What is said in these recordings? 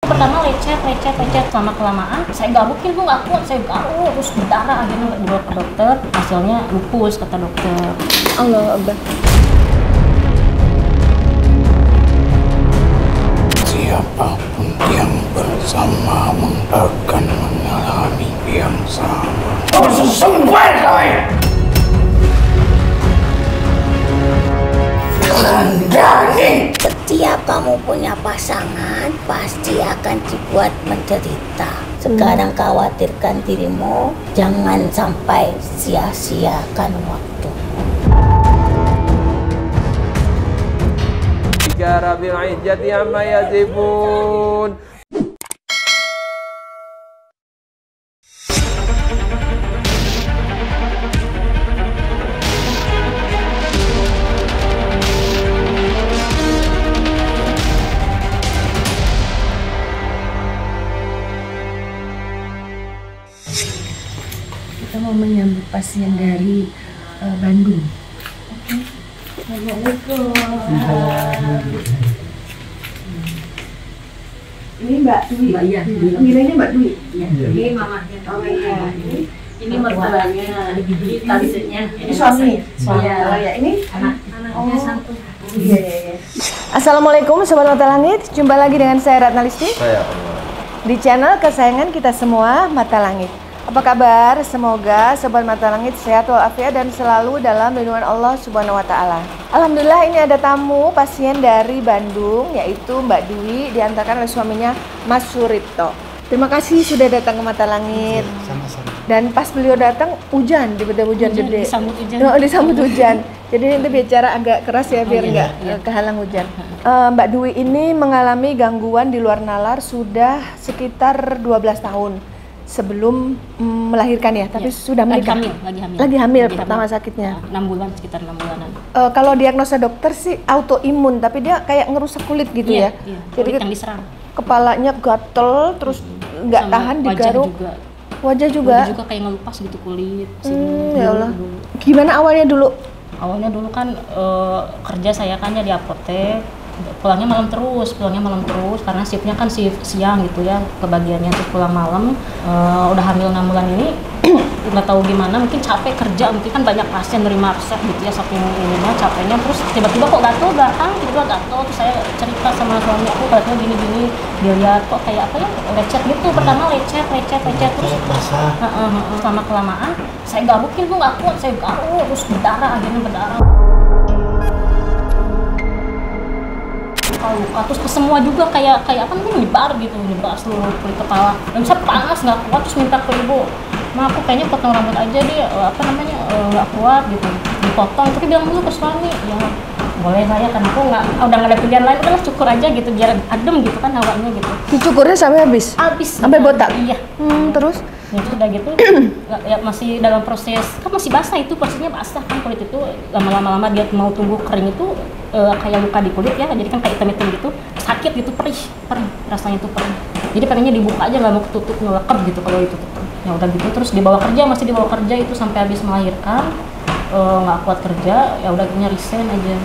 Pertama lecet, selama kelamaan saya garukin tuh nggak kuat, saya garuk terus berdarah, akhirnya dibawa ke dokter, hasilnya lupus kata dokter. Allah Akbar. Siapapun yang bersamamu akan mengalami yang sama. Oh, sesungguhnya kalian. Kandani. Setiap kamu punya pasangan, pasti akan dibuat menderita. Sekarang khawatirkan dirimu, jangan sampai sia-siakan waktu. Rabbil izzati amma yasifun. Kita mau menyambut pasien dari Bandung. Assalamualaikum. Ini Mbak Dwi. Nilainya Mbak Dwi. Ini mamanya. Oh iya. Ini mertuanya, talisnya. Ini suami. Iya. Oh ya, ini Anaknya satu. Iya. Assalamualaikum Sobat Mata Langit. Jumpa lagi dengan saya Ratna Listi. Saya Di channel kesayangan kita semua, Mata Langit. Apa kabar? Semoga Sobat Mata Langit sehat walafiat dan selalu dalam lindungan Allah Subhanahu wa Ta'ala. Alhamdulillah ini ada tamu pasien dari Bandung, yaitu Mbak Dwi, diantarkan oleh suaminya Mas Suripto. Terima kasih sudah datang ke Mata Langit. Sama-sama. Dan pas beliau datang hujan, tiba-tiba hujan gede. Disambut hujan. Oh, disambut hujan. Jadi nanti bicara agak keras ya biar nggak kehalang hujan. Mbak Dwi ini mengalami gangguan di luar nalar sudah sekitar 12 tahun sebelum melahirkan ya, tapi sudah menikah. Lagi hamil pertama sakitnya. 6 bulan, sekitar 6 bulanan. Kalau diagnosa dokter sih autoimun, tapi dia kayak ngerusak kulit gitu ya. Iya. Jadi Kulit yang diserang. kepalanya gatel, terus nggak Sama tahan wajah digaruk. juga. Wajah juga. Wajah juga kayak ngelupas gitu kulit. Ya Allah. Gimana awalnya dulu? Awalnya dulu kan kerja saya kan ya di apotek, pulangnya malam terus karena shiftnya kan shift siang gitu ya, kebagiannya terus pulang malam. Udah hamil 6 bulan ini nggak tahu gimana, mungkin capek kerja, mungkin kan banyak pasien nerima resep gitu ya, saking ininya capeknya, terus tiba-tiba kok gatel belakang, terus saya cerita sama suami aku katanya gini-gini, dia lihat kok kayak apa ya, lecet gitu, pertama lecet terus selama kelamaan saya garukin tuh nggak kuat, saya garuk terus berdarah, akhirnya berdarah. Luka terus ke semua juga kayak apa nih, nyebar seluruh kulit kepala, dan saya panas nggak kuat, terus minta ke ibu, "Ma, aku kayaknya potong rambut aja deh, nggak kuat gitu, dipotong." Tapi bilang dulu ke suami, "Ya boleh saya, kan aku udah nggak ada pilihan lain, udah cukur aja gitu biar adem gitu kan hawanya gitu." Dicukurnya sampai habis sampai botak. Iya. Terus Ya itu udah gitu, ya masih dalam proses, kan masih basah itu, posisinya basah kan kulit itu, lama dia mau tumbuh kering itu kayak luka di kulit ya, jadi kan kayak hitam-hitam gitu, sakit gitu, perih, rasanya itu perih. Jadi pengennya dibuka aja, nggak mau ketutup, ngelekep gitu kalau itu. Ya udah gitu, terus masih dibawa kerja itu sampai habis melahirkan, nggak kuat kerja, ya udah akhirnya resign aja.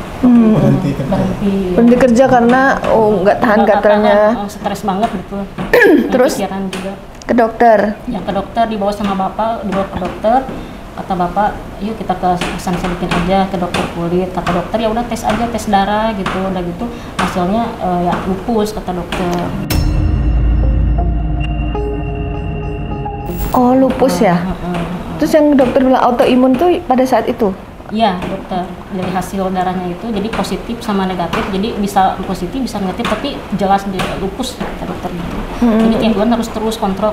berhenti kerja karena nggak tahan katanya. Stres banget gitu. Terus pikiran juga. ke dokter. Ya ke dokter, dibawa sama bapak, dibawa ke dokter. Kata bapak, yuk kita ke Hasan Sadikin aja, ke dokter kulit. Kata dokter, ya udah tes aja, tes darah gitu. Udah gitu hasilnya ya lupus kata dokter. Oh, lupus ya. Terus yang dokter bilang autoimun tuh pada saat itu? Iya dokter, dari hasil darahnya itu jadi positif sama negatif, jadi bisa positif bisa negatif, tapi jelas dia lupus kata dokter gitu. Jadi tiap bulan harus terus kontrol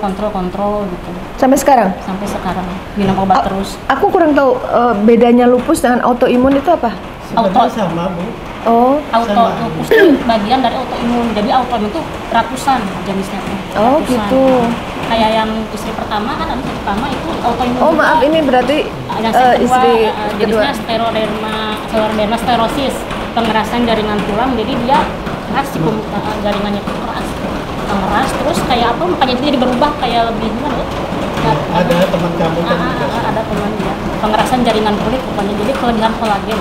gitu. Sampai sekarang? Sampai sekarang minum obat terus. Aku kurang tahu bedanya lupus dengan autoimun itu apa? Sebenarnya sama, Bu. Oh, lupus itu bagian dari autoimun. Jadi autoimun itu ratusan jenisnya tuh. Oh gitu. Kayak yang istri pertama kan, anak pertama itu autoimun. Oh maaf, ini berarti istri kedua. Jenisnya sclerosis, pengerasan jaringan tulang. Jadi dia keras, jaringannya itu keras, terus kayak apa? Makanya dia jadi berubah kayak lebih gimana ya? Ada teman kamu kan? Ada teman ya. Pengerasan jaringan kulit pokoknya, jadi kelebihan kolagen.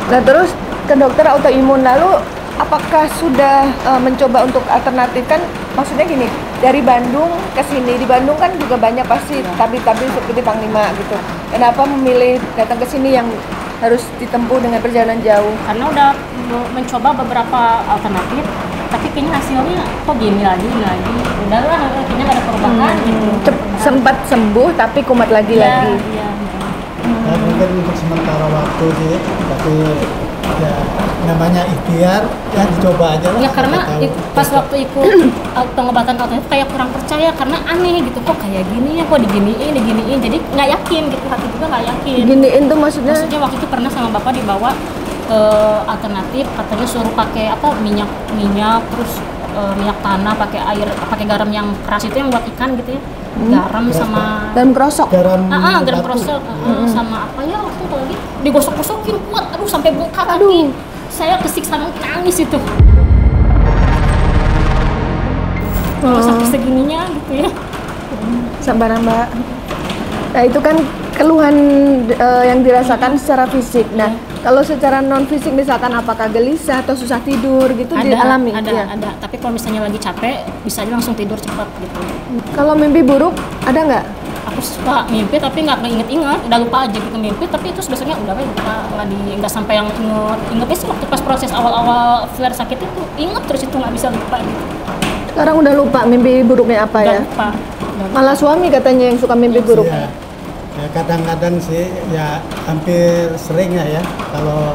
Nah terus ke dokter autoimun, lalu apakah sudah mencoba untuk alternatif kan? Maksudnya gini, dari Bandung ke sini, di Bandung kan juga banyak pasti tabib-tabib seperti Panglima gitu. Kenapa memilih datang ke sini yang harus ditempuh dengan perjalanan jauh? Karena udah mencoba beberapa alternatif, tapi kayaknya hasilnya kok gini lagi, udahlah kayaknya nggak ada perubahan gitu. Sempat sembuh tapi kumat lagi. Iya. Ya, mungkin untuk sementara waktu sih, tapi ya namanya ikhtiar, ya dicoba aja lah. Ya karena Siapa tahu. pas waktu ikut pengobatan alternatif kayak kurang percaya karena aneh gitu, kok kayak gini ya, kok diginiin, jadi nggak yakin gitu, hati juga nggak yakin. Giniin tuh maksudnya Waktu itu pernah sama bapak dibawa ke alternatif, katanya suruh pakai minyak terus minyak tanah, pakai air, pakai garam yang keras itu yang buat ikan gitu ya, garam sama dan kerosok. garam garam batu. kerosok sama apa ya waktu itu lagi digosok-gosokin kuat, aduh sampai bengkak kaki. Saya kesiksa nangis itu. Sampai segininya gitu ya. Sabar Mbak. Nah itu kan keluhan yang dirasakan secara fisik. Nah kalau secara non fisik misalkan apakah gelisah atau susah tidur gitu dialami? Ya? Ada. Tapi kalau misalnya lagi capek, bisa aja langsung tidur cepat gitu. Kalau mimpi buruk ada nggak? Aku suka mimpi tapi nggak inget-inget, udah lupa aja gitu mimpi. Tapi itu biasanya udah lupa, nggak sampai yang ingetnya sih waktu pas proses awal-awal flare sakit itu inget terus, itu nggak bisa lupa gitu. Sekarang udah lupa mimpi buruknya apa Udah ya? lupa. Malah suami katanya yang suka mimpi buruk. Ya, ya kadang-kadang sih ya hampir sering ya kalau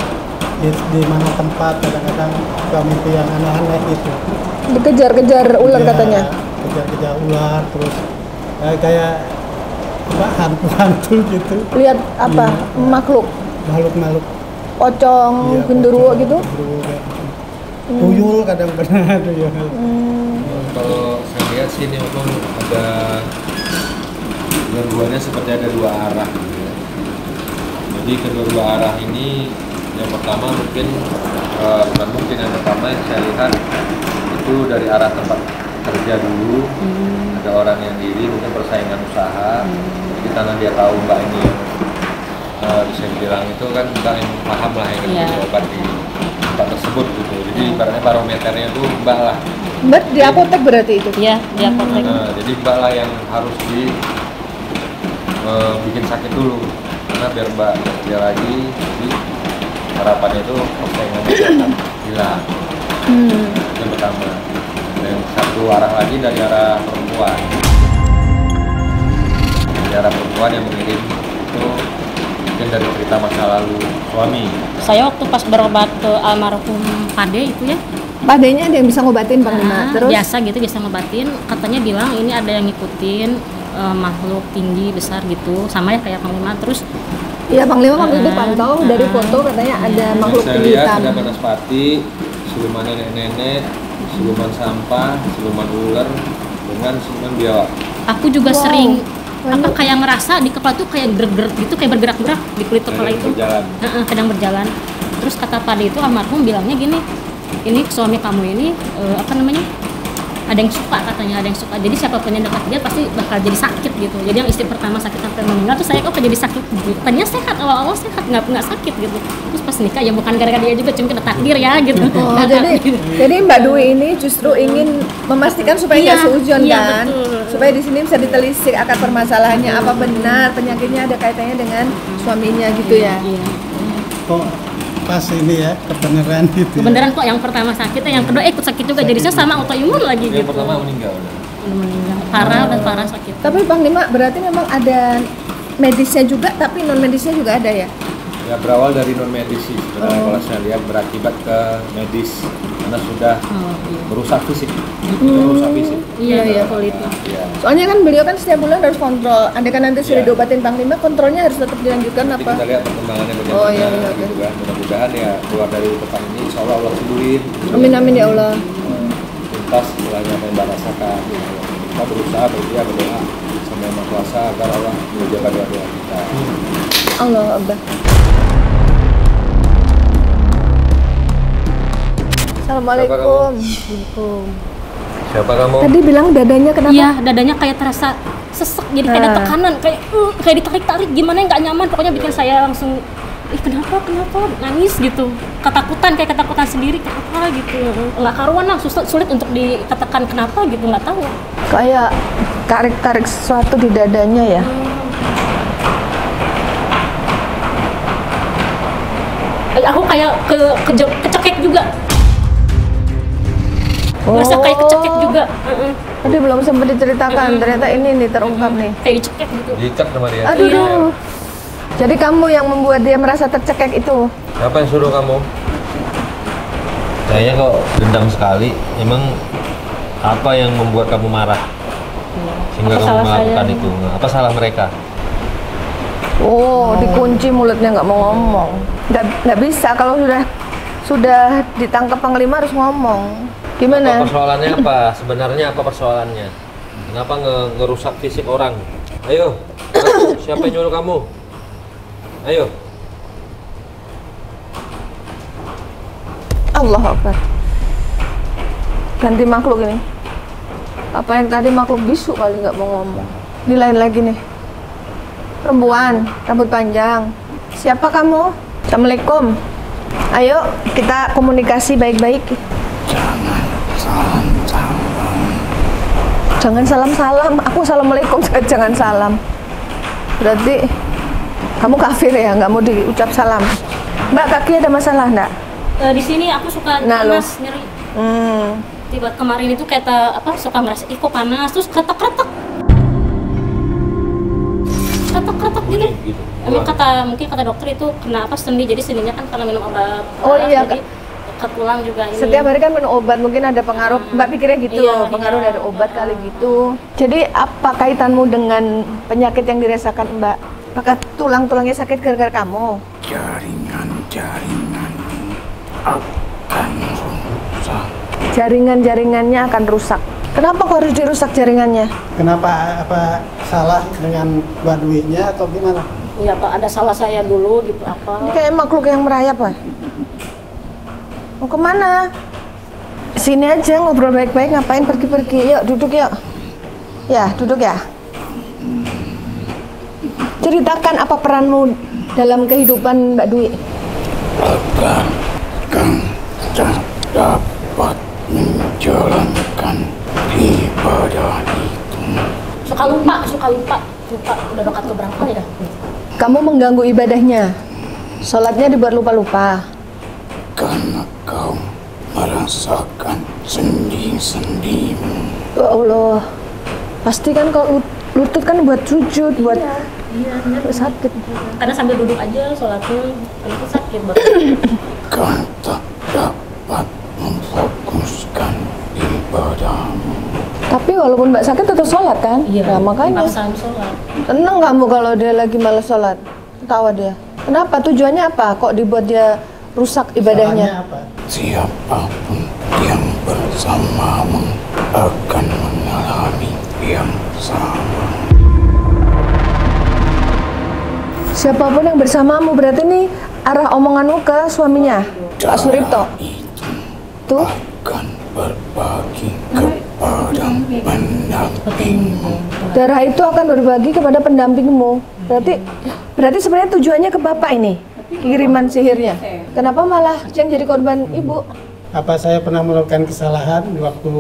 di mana tempat kadang-kadang suka mimpi yang aneh-aneh gitu. Dikejar-kejar ular Ya, katanya. kejar-kejar ular terus kayak apa hantu-hantu gitu. Lihat apa? Makhluk, Makhluk-makhluk. pocong, Iya, genderuwo pocong, gitu. genderuwo kayak gitu. Tuyul kadang-kadang tuyul. Kalau saya lihat sih ini memang ada gangguannya seperti ada dua arah gitu ya. Jadi kedua-dua arah ini yang pertama mungkin bukan mungkin yang pertama yang saya lihat itu dari arah tempat kerja dulu. Ada orang yang diri mungkin persaingan usaha. Jadi karena dia tahu mbak ini yang bisa dibilang itu kan mbak yang paham lah yang Iya. obat di tempat tersebut gitu. Jadi ibaratnya barometernya itu mbak lah. Mbak di apotek berarti itu? Iya, di apotek. Jadi mbak lah yang harus bikin sakit dulu karena biar mbak kerja lagi, jadi harapannya itu persaingannya akan hilang. Itu yang pertama. Dan satu arah lagi dari arah perempuan. Dari arah perempuan yang mengirim itu mungkin dari cerita masa lalu suami. Saya waktu pas berobat ke almarhum Pade itu ya, Padanya ada yang bisa ngobatin Panglima. Terus biasa ngobatin, katanya bilang ini ada yang ngikutin makhluk tinggi besar gitu, sama ya kayak Panglima. Terus iya Panglima waktu itu pantau dari foto katanya ada makhluk Saya tinggi lihat hitam. ada banaspati, siluman nenek-nenek, siluman sampah, siluman ular, dengan siluman biawak. aku juga Wow. sering kayak ngerasa di kepala tuh kayak gerak gitu, kayak bergerak-gerak di kulit kepala Kadang itu. berjalan. Kadang berjalan. Terus kata Pade itu almarhum bilangnya gini, ini suami kamu ini ada yang suka katanya, ada yang suka. Jadi siapapun yang dekat dia pasti bakal jadi sakit gitu. Jadi yang istri pertama sakit sampai meninggal, terus saya kok jadi sakit. Tadinya sehat, awal-awal sehat, nggak sakit gitu. Terus pas nikah ya bukan gara-gara dia juga, cuma kena takdir ya gitu. Oh, jadi Mbak Dwi ini justru ingin memastikan supaya nggak Iya, seujon iya, kan, betul. supaya di sini bisa ditelisik akar permasalahannya apa benar penyakitnya ada kaitannya dengan suaminya gitu ya. Iya. Kok pas ini ya kebenaran gitu. Kebenaran kok yang pertama sakit, yang kedua ikut sakit juga. Jadi saya sama autoimun lagi Yang gitu. pertama meninggal. Udah meninggal. Parah sakit. Tapi Panglima berarti memang ada medisnya juga, tapi non medisnya juga ada ya. Ya berawal dari non medis sih sebenarnya kalau saya lihat berakibat ke medis karena sudah merusak fisik. Merusak fisik. Iya, kalau itu. Iya. Soalnya kan beliau kan setiap bulan harus kontrol. Andai kan nanti sudah Iya. diobatin Panglima, kontrolnya harus tetap dilanjutkan Nanti apa? kita lihat perkembangannya bagaimana. Oh, iya, iya, gitu kan. Mudah-mudahan ya keluar dari tempat ini insya Allah Allah sembuhin. Amin amin ya Allah. Tuntas setelahnya apa yang Mbak rasakan. Kita berusaha berdoa sama Yang Maha Kuasa agar Allah menjaga doa-doa kita. Allah Akbar. Assalamualaikum. Siapa kamu? Tadi bilang dadanya kenapa? Iya, dadanya kayak terasa sesek, jadi kayak ada tekanan, kayak ditarik-tarik gimana, nggak nyaman, pokoknya bikin saya langsung kenapa nangis gitu, kayak ketakutan sendiri, kenapa gitu, nggak karuan lah, sulit untuk dikatakan kenapa gitu, nggak tahu. Kayak tarik sesuatu di dadanya ya. Aku kayak kecekek juga. Merasa kayak kecekek juga. Tadi belum sempat diceritakan, ternyata ini nih terungkap nih. Kayak dicekek gitu. Diikat sama dia. Aduh. Jadi kamu yang membuat dia merasa tercekek itu? Siapa yang suruh kamu? Kayaknya kok dendam sekali. Emang apa yang membuat kamu marah? Sehingga kamu melakukan itu. Apa salah mereka? Oh, dikunci mulutnya, nggak mau ngomong. Nggak bisa, kalau sudah ditangkap panglima harus ngomong. Gimana? Apa persoalannya apa? Sebenarnya apa persoalannya? Kenapa ngerusak fisik orang? Ayo, siapa yang nyuruh kamu? Ayo. Allah Akbar. Ganti makhluk ini. Apa yang tadi makhluk bisu kali nggak mau ngomong. Ini lain lagi nih. Perempuan, rambut panjang. Siapa kamu? Assalamualaikum. Ayo kita komunikasi baik-baik. Jangan salam-salam. Aku assalamualaikum, jangan salam. Berarti kamu kafir ya, nggak mau diucap salam. Mbak, kaki ada masalah nggak? Di sini aku suka panas, nyeri. Tiba kemarin itu suka ngerasa kok panas, terus kretek-kretek gitu. Emang mungkin kata dokter itu kena sendi, jadi sendinya kan karena minum obat. Oh iya, jadi ke tulang juga ini. Setiap hari kan minum obat, mungkin ada pengaruh. Mbak pikirnya gitu, Iya, pengaruh iya. dari obat kali gitu. Jadi apa kaitanmu dengan penyakit yang dirasakan Mbak? Apakah tulang-tulangnya sakit gara-gara kamu? Jaringan-jaringan akan rusak. Jaringan-jaringannya akan rusak. Kenapa kok harus dirusak jaringannya? Kenapa, apa salah dengan Baduinya atau gimana? Iya Pak, ada salah saya dulu gitu apa. Ini kayak makhluk yang merayap, Pak. Mau kemana? Sini aja ngobrol baik-baik, ngapain pergi-pergi? Yuk, duduk yuk. Ya, duduk ya. Ceritakan apa peranmu dalam kehidupan Mbak Dwi. Agar Kang dapat menjalankan ibadah itu. Suka lupa. Udah dekat ke berapa ya dah? Kamu mengganggu ibadahnya. Sholatnya dibuat lupa-lupa. Karena kau merasakan sendi-sendimu. Ya Allah. Pasti kan kalau lutut kan buat sujud, buat sakit. Karena sambil duduk aja sholatnya, itu sakit banget. Kau tak dapat memfokuskan ibadahmu. Tapi walaupun Mbak sakit tetap sholat kan? Nah, makanya Paksaan sholat. tenang kamu kalau dia lagi malas sholat. Ketawa dia. Kenapa? Tujuannya apa? Kok dibuat dia rusak ibadahnya? Salahnya apa? Siapapun yang bersamamu akan mengalami yang sama. Siapapun yang bersamamu, berarti ini arah omonganmu ke suaminya, Pak Suripto. Itu Tuh, akan berbagi kepada pendampingmu. darah itu akan berbagi kepada pendampingmu. Berarti sebenarnya tujuannya ke bapak ini, kiriman sihirnya. Kenapa malah yang jadi korban ibu? Apa saya pernah melakukan kesalahan di waktu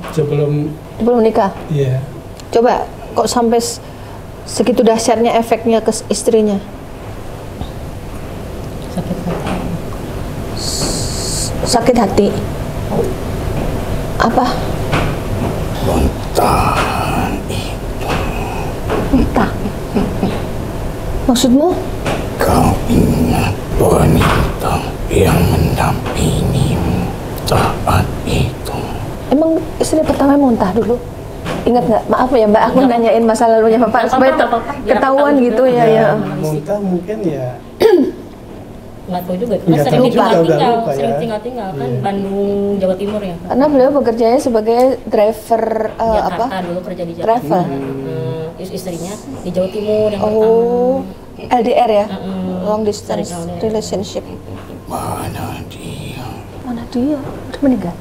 sebelum Belum nikah. iya. Coba, kok sampai segitu dahsyatnya efeknya ke istrinya? Sakit hati. Apa? Muntahan itu Entah. Maksudmu? kau ingat wanita yang mendampingimu saat itu. Emang istri pertama muntah dulu? Ingat nggak? Maaf ya Mbak, aku nanyain masa lalunya Bapak Nggak supaya apa-apa, nggak apa-apa. Biar ketahuan aku tahu gitu juga. ya. Ya, muntah mungkin ya. Nggak tahu juga, karena Nggak sering tahu juga, udah tinggal-tinggal, lupa ya. sering tinggal-tinggal kan Iya. Bandung, Jawa Timur ya. Karena beliau bekerjanya sebagai driver Jakarta apa? dulu kerja di Jakarta. Travel. Istrinya di Jawa Timur yang Oh, LDR ya? Mm-mm. Long distance Tarik LDR. relationship. Mana dia Mana dia? Udah meninggal.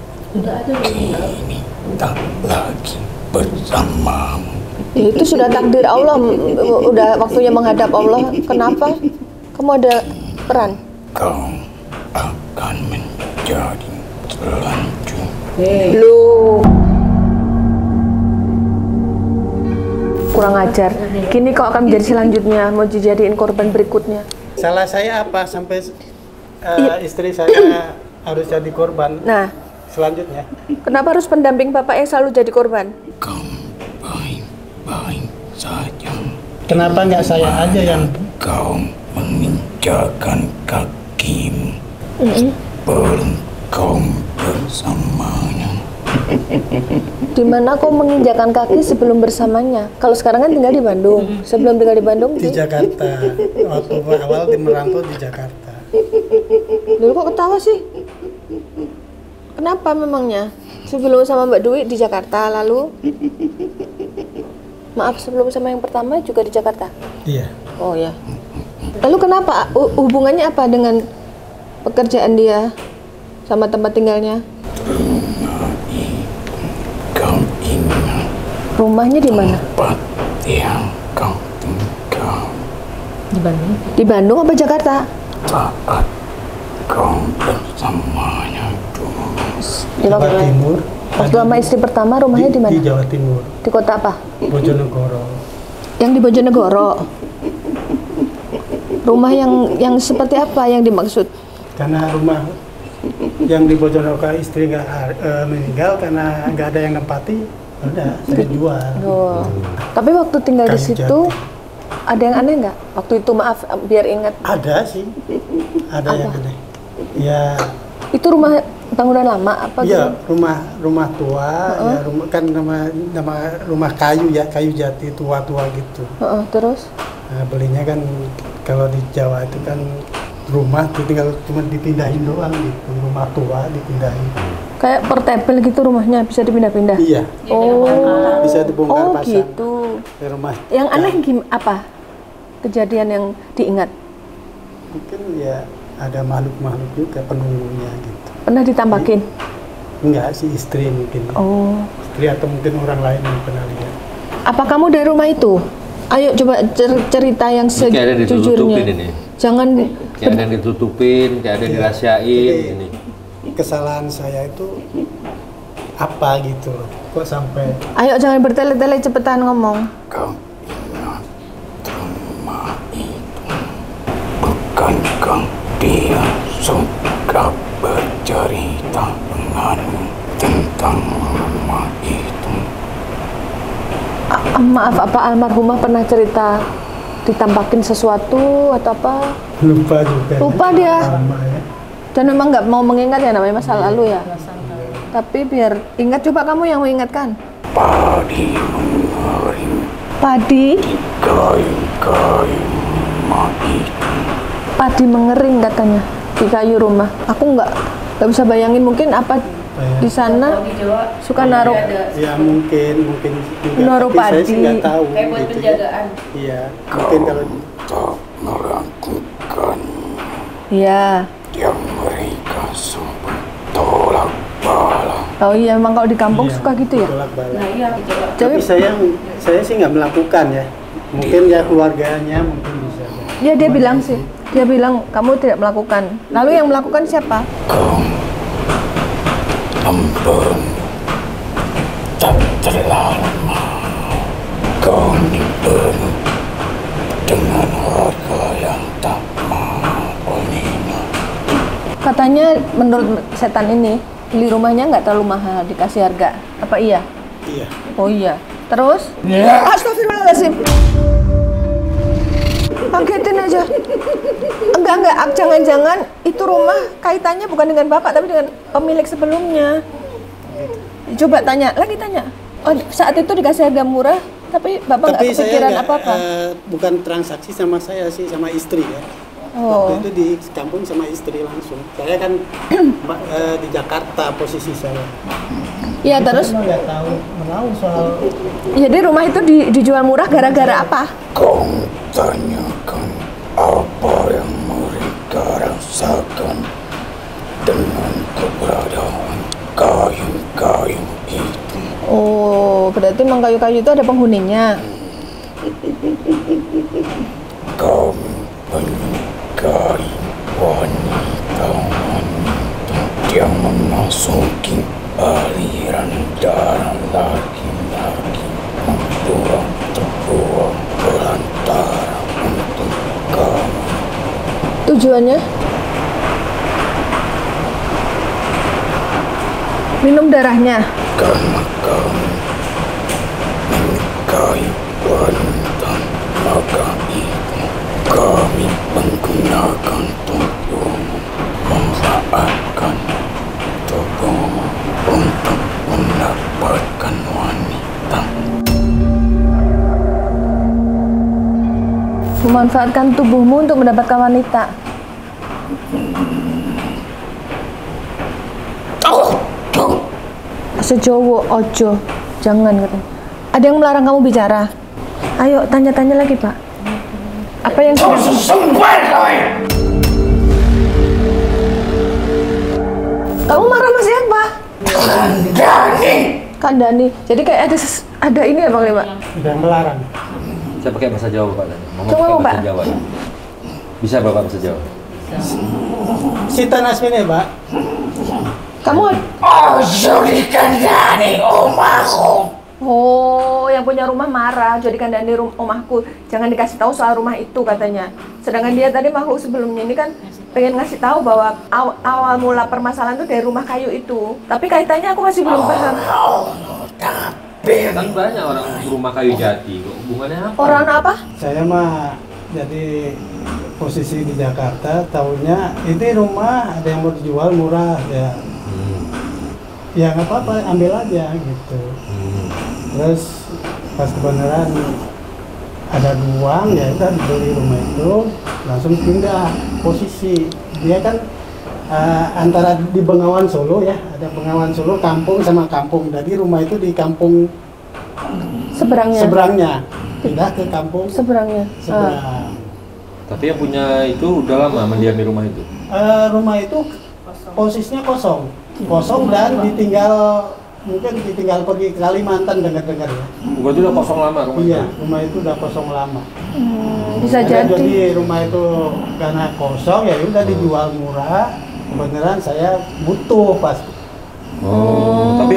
kini tak lagi bersamamu. Ya, itu sudah takdir Allah, udah waktunya menghadap Allah. Kenapa Kamu ada peran? Kau akan menjadi telanjang. Loh. Kurang ajar. Kini kau akan menjadi selanjutnya, mau dijadiin korban berikutnya. Salah saya apa sampai istri saya harus jadi korban Nah, selanjutnya? kenapa harus pendamping bapak yang selalu jadi korban? Kau baik-baik saja. Kenapa nggak saya aja yang Kau menginjakan kakimu sebelum kau bersamanya. Di mana kau menginjakan kaki sebelum bersamanya? Kalau sekarang kan tinggal di Bandung. Sebelum tinggal di Bandung di Jakarta? Waktu awal di merantau di Jakarta. Dulu kok ketawa sih? Kenapa memangnya? Sebelum sama Mbak Dwi di Jakarta, lalu maaf sebelum sama yang pertama juga di Jakarta. Iya. Oh ya. Lalu kenapa? Hubungannya apa dengan pekerjaan dia sama tempat tinggalnya? Kau ingat Rumahnya di mana? tempat yang kau tinggal Di Bandung. Di Bandung apa Jakarta? saat kau bersamanya dulu. Di Jawa Timur. Waktu sama istri pertama rumahnya di mana? Di Jawa Timur, Di kota apa? Bojonegoro. Yang di Bojonegoro. Rumah yang seperti apa yang dimaksud? Karena rumah yang di Bojonegoro istri nggak meninggal karena nggak ada yang nempati, udah saya jual. Oh. Tapi waktu tinggal di Kayu situ ada yang aneh nggak? Waktu itu maaf biar ingat. Ada sih, ada yang aneh. Ya, Itu rumah bangunan lama apa iya gitu? rumah tua, ya rumah kan nama rumah kayu ya, kayu jati tua-tua gitu. Terus? Nah, belinya kan kalau di Jawa itu kan rumah tuh tinggal cuma dipindahin doang gitu, rumah tua dipindahin. Kayak portable gitu rumahnya, bisa dipindah-pindah? Iya, Oh, bisa dibongkar pasang. Gitu. Di rumah. Yang aneh apa? Kejadian yang diingat? Mungkin ya ada makhluk-makhluk juga penunggunya gitu. Pernah ditampakin? Enggak sih, istri mungkin. Oh. Istri atau mungkin orang lain yang pernah lihat. Apa kamu dari rumah itu? Ayo coba cerita yang Kayak ada ditutupin sejujurnya. ini. Jangan Kayak ada yang ditutupin, kayak ada yang dirahasiain Jadi, ini. kesalahan saya itu apa gitu loh. Kok sampai ayo jangan bertele-tele, cepetan ngomong. Kau ingat rumah itu? Bukankah dia suka bercerita denganmu tentang rumah itu? Maaf, apa almarhumah pernah cerita ditampakin sesuatu atau apa? lupa juga? Lupa dia. Lama ya. Dan memang nggak mau mengingat ya, namanya masa lalu ya. Tapi biar ingat, coba kamu yang mengingatkan. Padi mengering Padi, di kayu-kayu rumah itu. padi mengering katanya di kayu rumah. Aku nggak bisa bayangin, mungkin apa di sana suka naruh. Ya mungkin juga. Naruh Tapi saya sih padi. nggak tahu gitu ya. Iya, mungkin kalau tak melakukan Iya. yang mereka sebut tolak bala. Oh iya, emang kalau di kampung iya, suka gitu ya. tolak-balik. Tapi Tapi saya sih nggak melakukan ya. Mungkin ya keluarganya mungkin bisa. ya dia bilang sih, dia bilang kamu tidak melakukan. Lalu yang melakukan siapa? Kau lembem tak terlalu mau. Kau diberi dengan harga yang tak mahal olehnya. Katanya menurut setan ini beli rumahnya nggak terlalu mahal, dikasih harga. Apa iya? Iya. Oh iya. Terus? Astagfirullahaladzim. Kagetin aja. Enggak. Jangan-jangan itu rumah kaitannya bukan dengan bapak tapi dengan pemilik sebelumnya. Coba tanya, lagi tanya. Oh, saat itu dikasih harga murah, tapi bapak nggak Tapi saya kepikiran nggak, apa-apa. bukan transaksi sama saya sih, sama istri ya. Oh. Waktu itu di kampung sama istri langsung. Saya kan di Jakarta posisi saya. Iya, terus? Saya nggak tahu menahu soal Jadi rumah itu dijual murah gara-gara apa? Kau tanyakan apa yang mereka rasakan dengan keberadaan kayu-kayu itu. Oh, berarti memang kayu-kayu itu ada penghuninya. Kau penuh menikahi wanita-wanita yang memasuki aliran darah laki-laki, membuang belantara untuk kamu. Tujuannya? Minum darahnya. Karena kamu menikahi wanita, maka itu kami menggunakan tubuhmu, memanfaatkan tubuhmu untuk mendapatkan wanita. Memanfaatkan tubuhmu untuk mendapatkan wanita. Sejowo, ojo, jangan katanya. Ada yang melarang kamu bicara? Ayo tanya-tanya lagi, Pak. Apa yang kamu marah sama siapa? Kandani. Jadi kayak ada ini ya Bang Lima? Sudah melarang. Saya pakai bahasa Jawa Pak. Ngomong Coba, pakai bahasa Pak. Jawa. Bisa Bapak bahasa Jawa? Sita Nasmine, Pak. Kamu oh, yang punya rumah marah, jadikan Dani rumahku. Jangan dikasih tahu soal rumah itu katanya. Sedangkan dia tadi makhluk sebelumnya ini kan pengen ngasih tahu bahwa awal mula permasalahan itu dari rumah kayu itu. Tapi kaitannya aku masih belum paham. Kan banyak orang rumah kayu jati. Hubungannya apa? Orang apa? Saya mah jadi posisi di Jakarta, tahunya ini rumah ada yang mau dijual murah ya. Ya nggak apa-apa, ambil aja gitu. Terus pas kebenaran ada uang ya udah dibeli rumah itu, langsung pindah posisi. Dia kan antara di Bengawan Solo ya, ada Bengawan Solo kampung sama kampung. Jadi rumah itu di kampung seberangnya, pindah ke kampung Seberang. Tapi yang punya itu udah lama mendiami rumah itu? rumah itu posisinya kosong dan mungkin ditinggal pergi ke Kalimantan dengar-dengar ya. Berarti udah kosong lama rumah Iya, itu? rumah itu udah kosong lama. Bisa jadi. Rumah itu karena kosong ya udah dijual murah. Kebenaran saya butuh pas. Tapi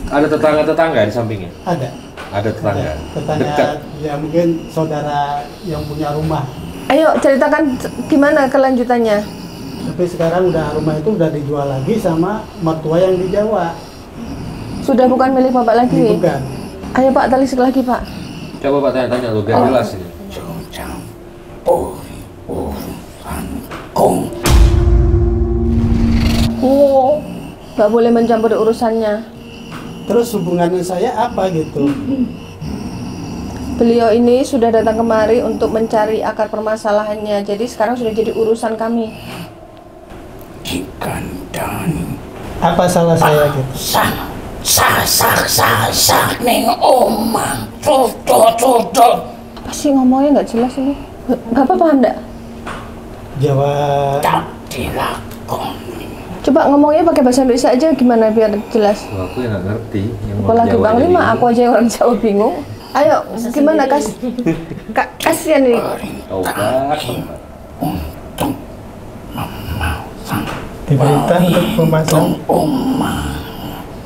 ada tetangga-tetangga di sampingnya? Ada. Ada tetangga? Tetangga Dekat? ya mungkin saudara yang punya rumah. Ayo ceritakan gimana kelanjutannya. Tapi sekarang rumah itu udah dijual lagi sama mertua yang di Jawa. Sudah bukan milik Bapak lagi? Bukan. Ayo Pak, telisik lagi Pak. Coba Pak tanya-tanya lu biar jelas ini. Oh, nggak boleh mencampuri urusannya. Terus hubungannya saya apa gitu? Beliau ini sudah datang kemari untuk mencari akar permasalahannya. Jadi sekarang sudah jadi urusan kami. Ikan Dani Apa salah saya gitu? sasak ning omah tutup Apa sih ngomongnya nggak jelas ini? Bapak paham nggak? Jawa. tak dilakon. Coba ngomongnya pakai bahasa Indonesia aja gimana biar jelas. Aku yang nggak ngerti. Yang mau Apalagi Jawa Bang jadi Lima, gitu. aku aja yang orang Jawa bingung. Ayo, gimana kasihan nih. Taubat. Diberita untuk pemasangan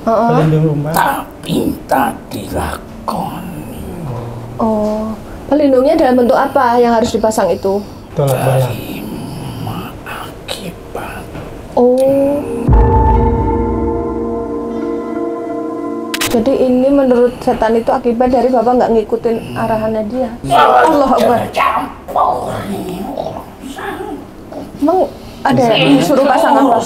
pelindung rumah. Tapi tak dilakoni. Oh, pelindungnya dalam bentuk apa yang harus dipasang itu? Tolak balak. Akibat Oh. Jadi ini menurut setan itu akibat dari Bapak nggak ngikutin arahannya dia. Allah Akbar. Emang ada disuruh pasang apa?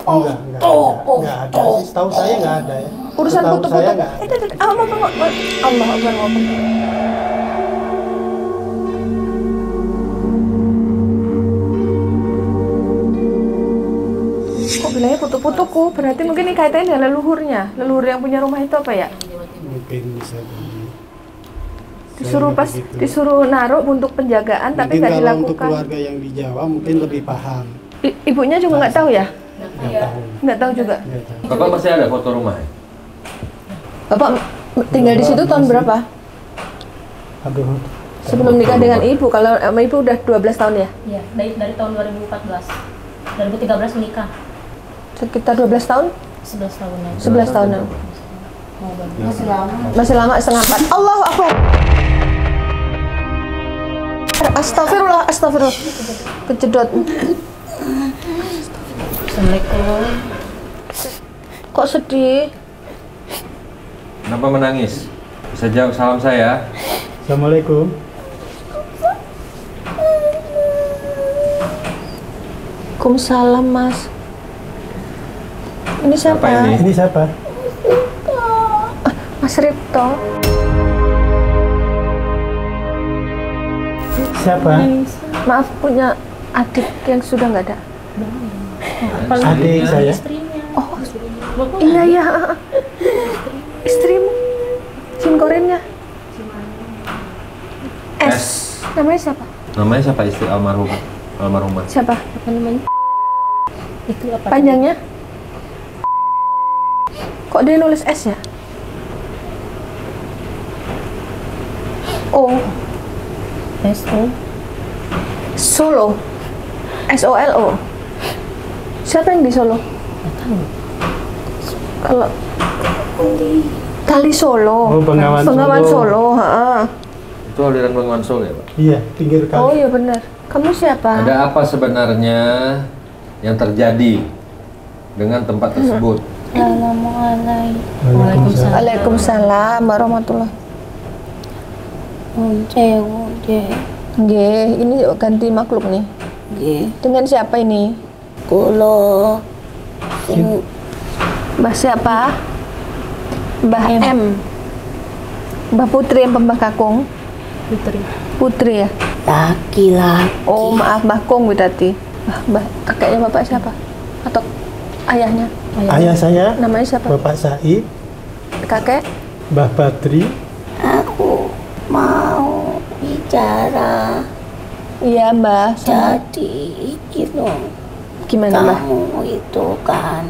Enggak ada. Setahu saya enggak ada ya. Urusan Setahu kutu-kutu. saya nggak ada. Allah Akbar. Kok bilangnya putu-putuku? Berarti mungkin ini kaitannya dengan leluhurnya. Leluhur yang punya rumah itu apa ya? Mungkin bisa Disuruh naruh untuk penjagaan tapi mungkin nggak kalau untuk dilakukan. keluarga yang di Jawa mungkin lebih paham. Ibunya juga nggak tahu ya? Nggak tahu. Nggak tahu juga. Nggak tahu. Bapak masih ada foto rumahnya? Bapak tinggal di situ tahun berapa? Aduh, Sebelum nikah dengan ibu, kalau sama ibu udah 12 tahun ya? Iya, dari tahun 2014. 2013 menikah. Sekitar 12 tahun? 11 tahunan. 11 tahunan. Mau banget. Masih lama setengah 4. Allahu Akbar. Astagfirullah, astagfirullah. Kejedot. Assalamualaikum. Kok sedih? Kenapa menangis? Bisa jawab salam saya? Assalamualaikum. Waalaikumsalam, Mas. Ini siapa? Siapa ini? Ini siapa? Mas Ripto. Siapa? Maaf, punya adik yang sudah nggak ada. Adik saya. Istrinya. Oh, iya ya. Istrimu. Sim korennya. S. Namanya siapa? Namanya siapa istri almarhumah? Siapa? Apa namanya? Itu apa? Panjangnya? Kok dia nulis S ya? O. SO. Solo. SOLO. Siapa yang di Solo? Kalau Tali Solo. Oh, Bengawan Solo. Ha. Itu aliran Bengawan Solo ya, Pak? Iya, pinggir Oh kali. iya benar. Kamu siapa? Ada apa sebenarnya yang terjadi dengan tempat tersebut? Waalaikumsalam. Waalaikumsalam warahmatullahi. Unce. Nggih, ini ganti makhluk nih. Nggih. Dengan siapa ini? Kula sing Mbah siapa? Mbah M. Mbah Putri yang Mbah Kakung. Putri. Putri ya. laki-laki. Oh maaf, Mbah Kong berarti. Mbah kakeknya bapak siapa? Atau ayahnya? Ayah saya, Namanya siapa? Bapak Said, Kakek? Mbah Badri. Aku mau bicara. Iya Mbah. Jadi iki loh, Gimana Mbah? kamu itu kan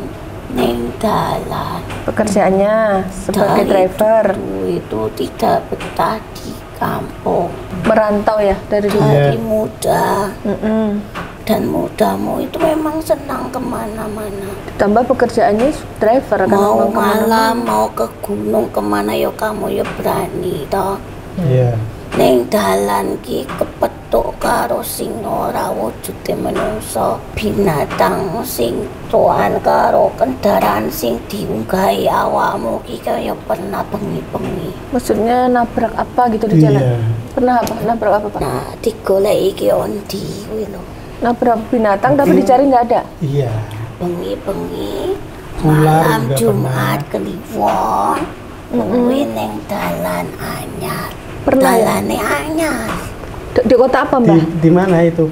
neng dalan. Pekerjaannya sebagai driver. Dulu itu tidak betah di kampung. Merantau ya dari dulu. Iya. Dari muda Mm-mm. dan mudamu itu memang senang kemana-mana. Ditambah pekerjaannya driver kan. Mau memang kemana-mana. malam, mau ke gunung kemana ya kamu ya berani toh. Iya. Neng dalan ki kepethuk karo sing ora wujude menungso, binatang sing tuan karo kendaraan sing diunggahi awakmu ki kaya pernah bengi-bengi. Maksudnya nabrak apa gitu di jalan? Iya. Pernah apa? Nabrak apa Pak? Nah, digoleki ki ondi kuwi lho. Nabrak binatang tapi dicari nggak ada. Iya. Bengi-bengi Ular malam juga Jumat Kliwon kuwi neng dalan anyar. Pernah ya? Dalane anyar. Di kota apa Mbah? Di mana itu?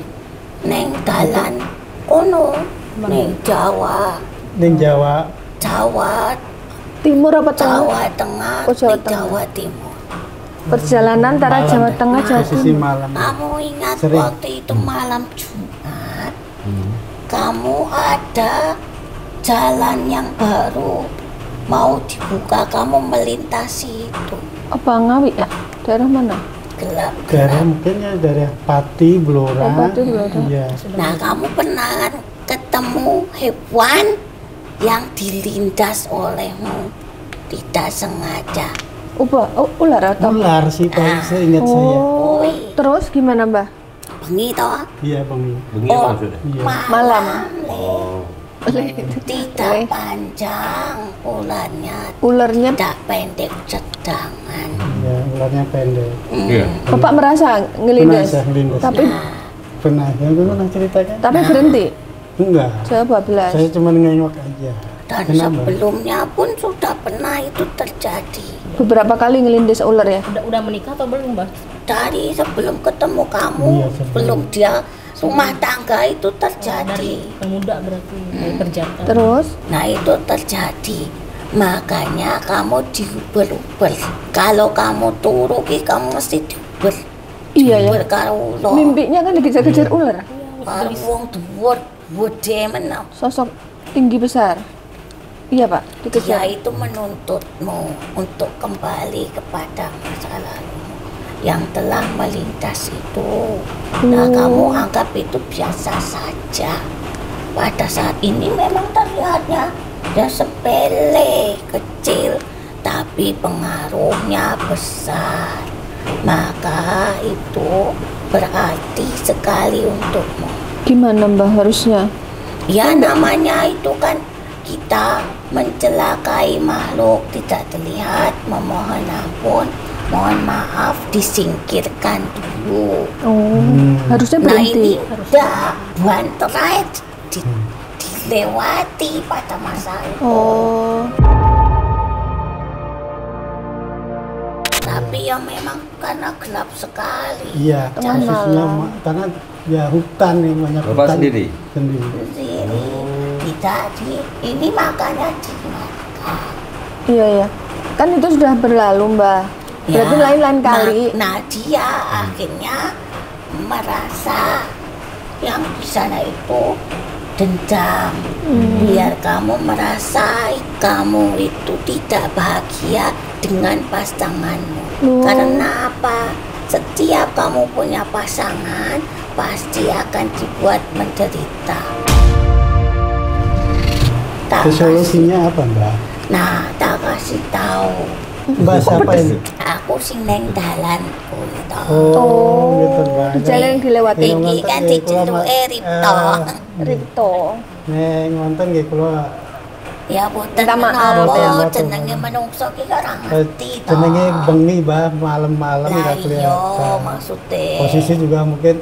Neng dalan kono neng Jawa. Di Jawa. Jawa Timur apa tengah? Jawa Tengah, Oh, Jawa neng Tengah. Jawa Timur. Perjalanan antara Malam. Jawa Tengah, Jawa Posisi Timur. malam. Kamu ingat Sering. waktu itu malam Jumat, kamu ada jalan yang baru mau dibuka, kamu melintasi itu Apa Ngawi ya? Daerah mana? gelap. Daerah mungkin ya daerah Pati, Blora. Oh, Pati, Blora. Iya. Nah, kamu pernah kan ketemu hewan yang dilindas olehmu tidak sengaja. Ular atau? Ular sih Pak, seingat saya. Oh, terus gimana Mbah? Bengi toh? Iya Bang. Begini Oh. maksudnya? Iya. Malam. Tidak panjang ularnya, Ularnya, tidak pendek sedangan. Iya, ularnya pendek. Iya. Bapak merasa ngelindas? Pernah saya ngelindas. Tapi Pernah. Yang dulu pernah ceritakan? tapi berhenti. Enggak. Saya bablas. Saya cuma nengok aja. Dan Kenapa? sebelumnya pun sudah pernah itu terjadi. Beberapa kali ngelindas ular ya. Udah menikah atau belum, Mbak? Dari sebelum ketemu kamu, Iya, sebelum. belum dia rumah tangga itu Dari terjadi. pemuda berarti dari kerjaan. Terus Nah itu terjadi. Makanya kamu diuber-uber. Kalau kamu turu ki kamu mesti diuber. iya ya. Diuber karo ular. Mimpinya kan dikejar-kejar ular. Karo wong dhuwur, gede menang. Sosok tinggi besar. Iya Pak, Dia dikejar. itu menuntutmu untuk kembali kepada masa lalu. yang telah melintas itu. Nah, kamu anggap itu biasa saja. Pada saat ini memang terlihatnya ya sepele, kecil, tapi pengaruhnya besar. Maka itu berarti sekali untukmu. Gimana Mbah harusnya? Ya namanya itu kan kita mencelakai makhluk tidak terlihat, memohon ampun, mohon maaf, disingkirkan dulu. Oh, harusnya Nah berhenti. ini udah banterai dilewati pada masa itu. Oh, Tapi ya memang karena gelap sekali. Iya, Tengah posisinya malam. karena ya hutan nih, banyak Bapak hutan. sendiri? Sendiri. Sendiri tidak ini makanya diingatkan. iya ya. Kan itu sudah berlalu Mbah. Berarti lain-lain kali. Nah dia akhirnya merasa yang di sana itu dendam. Biar kamu merasa kamu itu tidak bahagia dengan pasanganmu. Karena apa? Setiap kamu punya pasangan pasti akan dibuat menderita. Tak Solusinya apa Mbak? Nah, tak kasih tahu. Mbak siapa ini? Aku sing neng dalan kuwi. Oh, gitu Mbak. Di jalan yang dilewati. Ini Iki kan diceluke Ripto. Ripto. Neng wonten nggih kula Ya boten Minta maaf, menapa ya. jenenge menungso ki ora ngerti to. jenenge bengi Mbak, malam-malam Lah nggak iya kelihatan. maksude. Posisi juga mungkin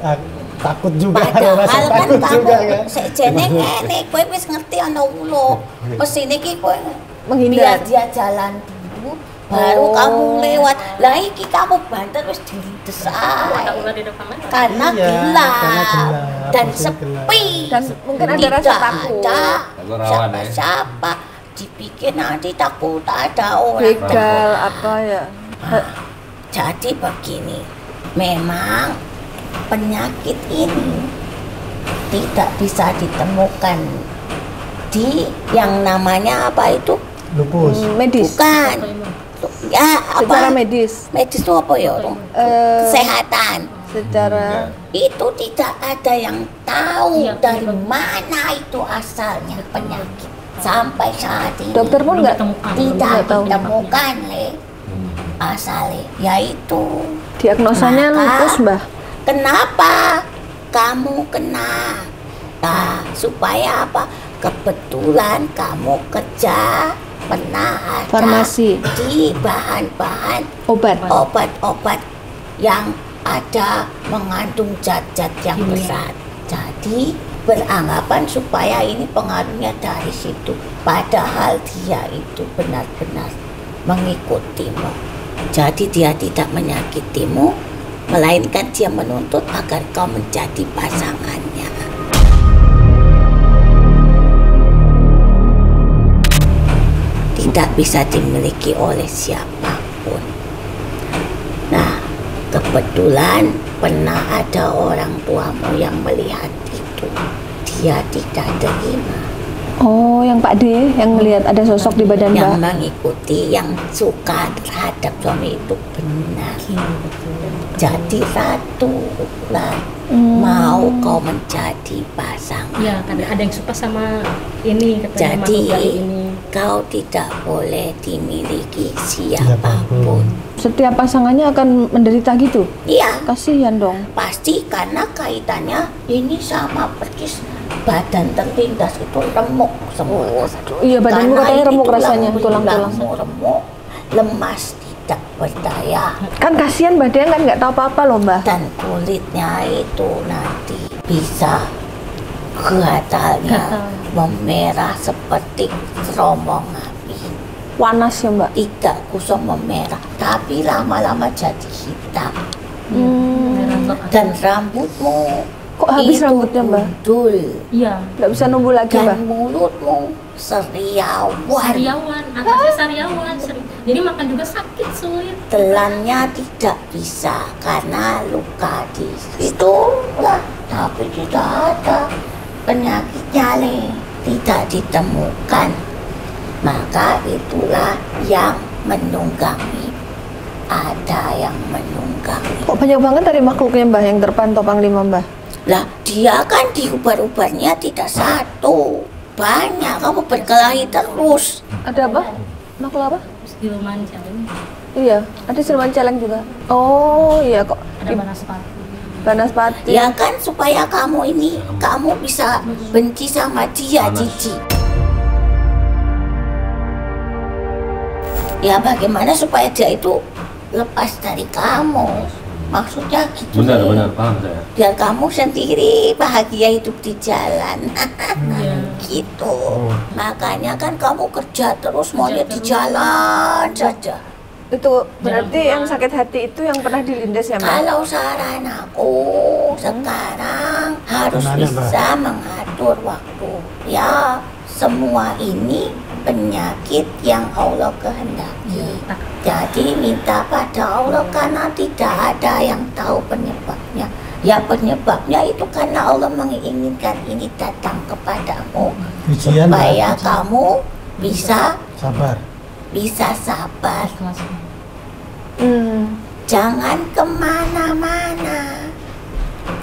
takut juga, Padahal rasa kan takut juga kamu kan. sekjene ngene kowe wis ngerti ana ulo. Mesine ki kowe Menghindar. biar dia jalan dulu baru kamu lewat. Lah iki kamu banter wis dilindes Ada ae. ular di depan kan? Karena Iya, gelap karena gelap, dan posisi sepi Dan mungkin ada rasa tidak takut. ada Takut rawan, ya? siapa-siapa dipikir nanti takut ada orang Begal apa ya? jadi begini memang penyakit ini tidak bisa ditemukan di yang namanya apa itu Lupus. Medis. bukan ya Secara apa medis. medis itu apa ya Rung? Kesehatan Secara itu tidak ada yang tahu Iya, dari iya. mana itu asalnya penyakit sampai saat ini dokter pun Belum nggak ditemukan. tidak nggak tahu. ditemukan asalnya yaitu Diagnosanya Maka- lupus Mbah. kenapa kamu kena nah supaya apa kebetulan kamu kerja pernah ada Farmasi. di bahan-bahan Obat. obat-obat yang ada mengandung zat-zat yang Kimia. berat. Jadi beranggapan supaya ini pengaruhnya dari situ. Padahal dia itu benar-benar mengikutimu. Jadi dia tidak menyakitimu, melainkan dia menuntut agar kau menjadi pasangannya. Tidak bisa dimiliki oleh siapapun. Nah, kebetulan pernah ada orang tuamu yang melihat itu. Dia tidak terima. Oh, yang Pak D yang melihat ada sosok di badan Yang Mbah. mengikuti, yang suka terhadap suami itu benar. Jadi ratu lah, mau kau menjadi pasangan. Iya, ada yang suka sama ini katanya Jadi makhluk gaib ini. kau tidak boleh dimiliki siapapun. Setiap pasangannya akan menderita gitu. Iya, Kasihan dong. pasti karena kaitannya ini sama persis badan terlindas itu remuk semua. Iya, badanmu Karena katanya ini remuk rasanya, tulang-tulang. tulangmu remuk, lemas, tidak berdaya, Kan kasihan Mbah Dea kan nggak tahu apa-apa loh Mbah. dan kulitnya itu nanti bisa gatalnya memerah seperti seromong api. Panas ya Mbak. Tidak kusam memerah, tapi lama-lama jadi hitam. Dan rambutmu Kok habis itu rambutnya Mbah? gundul. Iya, Nggak bisa numbuh lagi Mbah. Dan mulutmu seriawan. sariawan, atasnya sariawan. Jadi makan juga sakit, sulit. Telannya tidak bisa karena luka di situ lah. Tapi tidak ada penyakitnya tidak ditemukan. Maka itulah yang menunggangi. ada yang menunggangi. Kok banyak banget tadi makhluknya Mbah yang terpantau Panglima Mbah? Lah dia kan di ubar-ubarnya tidak satu, banyak, kamu berkelahi terus. Ada apa? Makhluk apa? Siluman celeng, Iya, ada siluman celeng juga. Oh iya kok. ada banaspati. Banaspati. Ya kan supaya kamu bisa benci sama dia, Cici. Ya bagaimana supaya dia itu lepas dari kamu? Maksudnya gitu. Benar, paham saya. Biar kamu sendiri bahagia hidup di jalan. Iya. Gitu. Makanya kan kamu kerja terus maunya di jalan saja. Itu berarti yang sakit hati itu yang pernah dilindas ya Mbak? Kalau saran aku sekarang harus Gimana, Mbak? bisa mengatur waktu. Ya, semua ini penyakit yang Allah kehendaki. Jadi minta pada Allah karena tidak ada yang tahu penyebabnya. Ya penyebabnya itu karena Allah menginginkan ini datang kepadamu Ujian, supaya Mbak. kamu bisa Sabar. sabar. Kelas Jangan kemana-mana,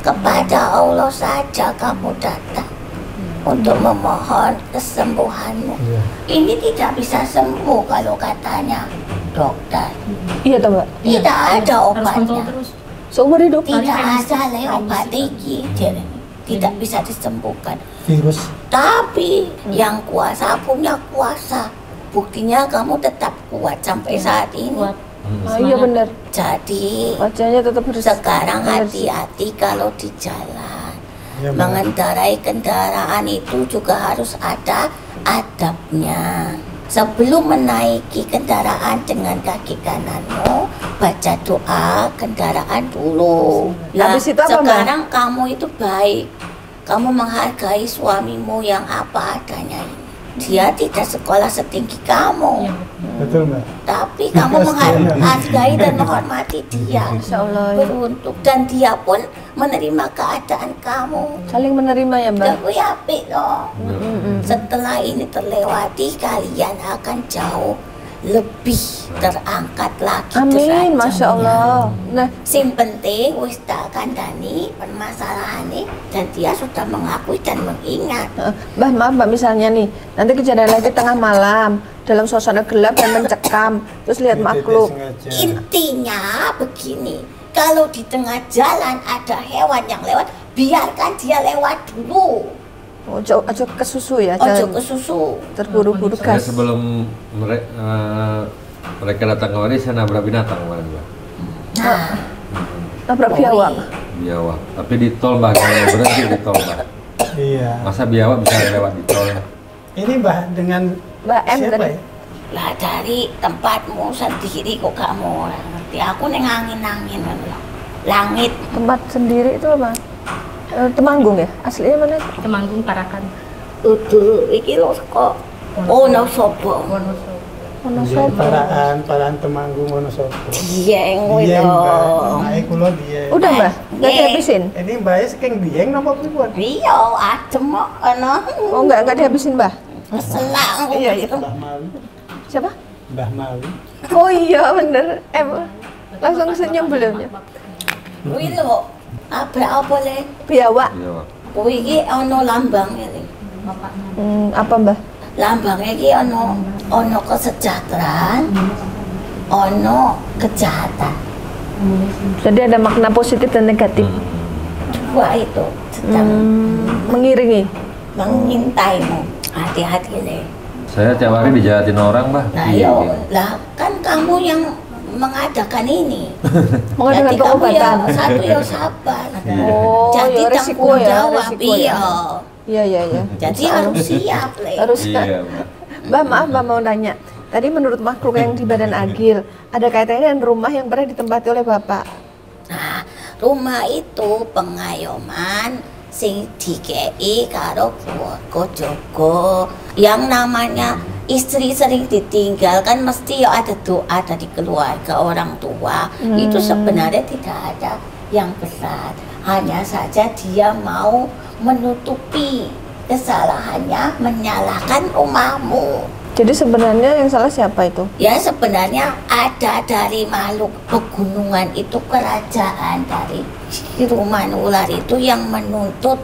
kepada Allah saja kamu datang untuk memohon kesembuhanmu. Iya. Ini tidak bisa sembuh kalau katanya dokter. Iya toh Mbak? Tidak ada harus kontrol obatnya. terus. Seumur hidup? Tidak ada obat iki, tidak bisa disembuhkan. Virus. Tapi yang kuasa punya kuasa. Buktinya kamu tetap kuat sampai saat ini. Buat Ah, iya benar. Jadi Wajahnya tetap harus sekarang energi. hati-hati kalau di jalan. Ya, Mbak. Mengendarai kendaraan itu juga harus ada adabnya. Sebelum menaiki kendaraan dengan kaki kananmu, baca doa kendaraan dulu. Nah, Habis itu apa, Mbak? sekarang kamu itu baik. Kamu menghargai suamimu yang apa adanya ini. Dia tidak sekolah setinggi kamu, Iya, Betul, Mbak. tapi kamu menghargai dan menghormati dia. Insya Allah. Beruntung, dan dia pun menerima keadaan kamu. Saling menerima ya Mbak? Tapi apik loh. Setelah ini terlewati, kalian akan jauh lebih terangkat lagi. Amin, Masya Allah. Nah, Sing penting wis tak kandhani permasalahan ini dan dia sudah mengakui dan mengingat. Mbah maaf Mbak, misalnya nih nanti kejadian lagi tengah malam dalam suasana gelap dan mencekam, terus lihat Tidak makhluk. sengaja. Intinya begini, kalau di tengah jalan ada hewan yang lewat, biarkan dia lewat dulu. Ojo kesusu ya, Ojo jangan ke susu. terburu-buru Saya gas. sebelum mereka datang kemari, saya nabrak binatang kemarin, Mbak. Nah, Nabrak biawak. Biawak. Tapi di tol, Mbak, kalau berhenti di tol, Mbak. Iya. Masa biawak bisa lewat di tol? Ini Mbak dengan Mbak M siapa tadi. ya? lah dari tempatmu sendiri kok kamu orang ngerti. Aku neng angin-angin loh. Langit. Tempat sendiri itu apa? Temanggung ya? Aslinya mana? Temanggung Parakan. Udah, iki lho kok. Oh, no sobo. Wonosobo. Wonosobo. Paraan Temanggung Wonosobo. Dieng Dieng, Mbak. lho. Nae kula dieng. Udah Mbak? Nggak Iya. dihabisin? Ini Mbak saking dieng napa pripun? Iya, adem kok ana. Oh nggak dihabisin Mbah? Keselang. Iya iya. Mbah Mawi. Siapa? Mbah Mawi. Oh iya bener. Langsung senyum belumnya. Kuwi lho, abrak apa le? Biawak. Biawak. Kuwi iki ana lambangnya le. Bapaknya. Apa Mbah? Lambangnya iki ana kesejahteraan, ana kejahatan. Jadi ada makna positif dan negatif. Dua itu sedang Mengiringi. mengintaimu. Hati-hati le. Saya tiap hari dijahatin orang, Mbah. Nah, Iya, yo, iya. lah kan kamu yang mengadakan ini. Mengadakan Jadi kamu ya pengobatan. satu ya sabar. Oh, Jadi ya resiko tanggung ya, jawab, resiko iya. ya. Iya iya iya. Jadi harus siap le. Harus Iya, Mbak. Mbak maaf Mbak mau nanya. Tadi menurut makhluk yang di badan Agil, ada kaitannya dengan rumah yang pernah ditempati oleh Bapak. Nah, rumah itu pengayoman sing dikei karo keluarga Joko. Yang namanya istri sering ditinggal kan mesti ya ada doa dari keluarga orang tua. Itu sebenarnya tidak ada yang besar. Hanya saja dia mau menutupi kesalahannya, menyalahkan rumahmu. Jadi sebenarnya yang salah siapa itu? Ya sebenarnya ada dari makhluk pegunungan itu, kerajaan dari siluman ular itu yang menuntut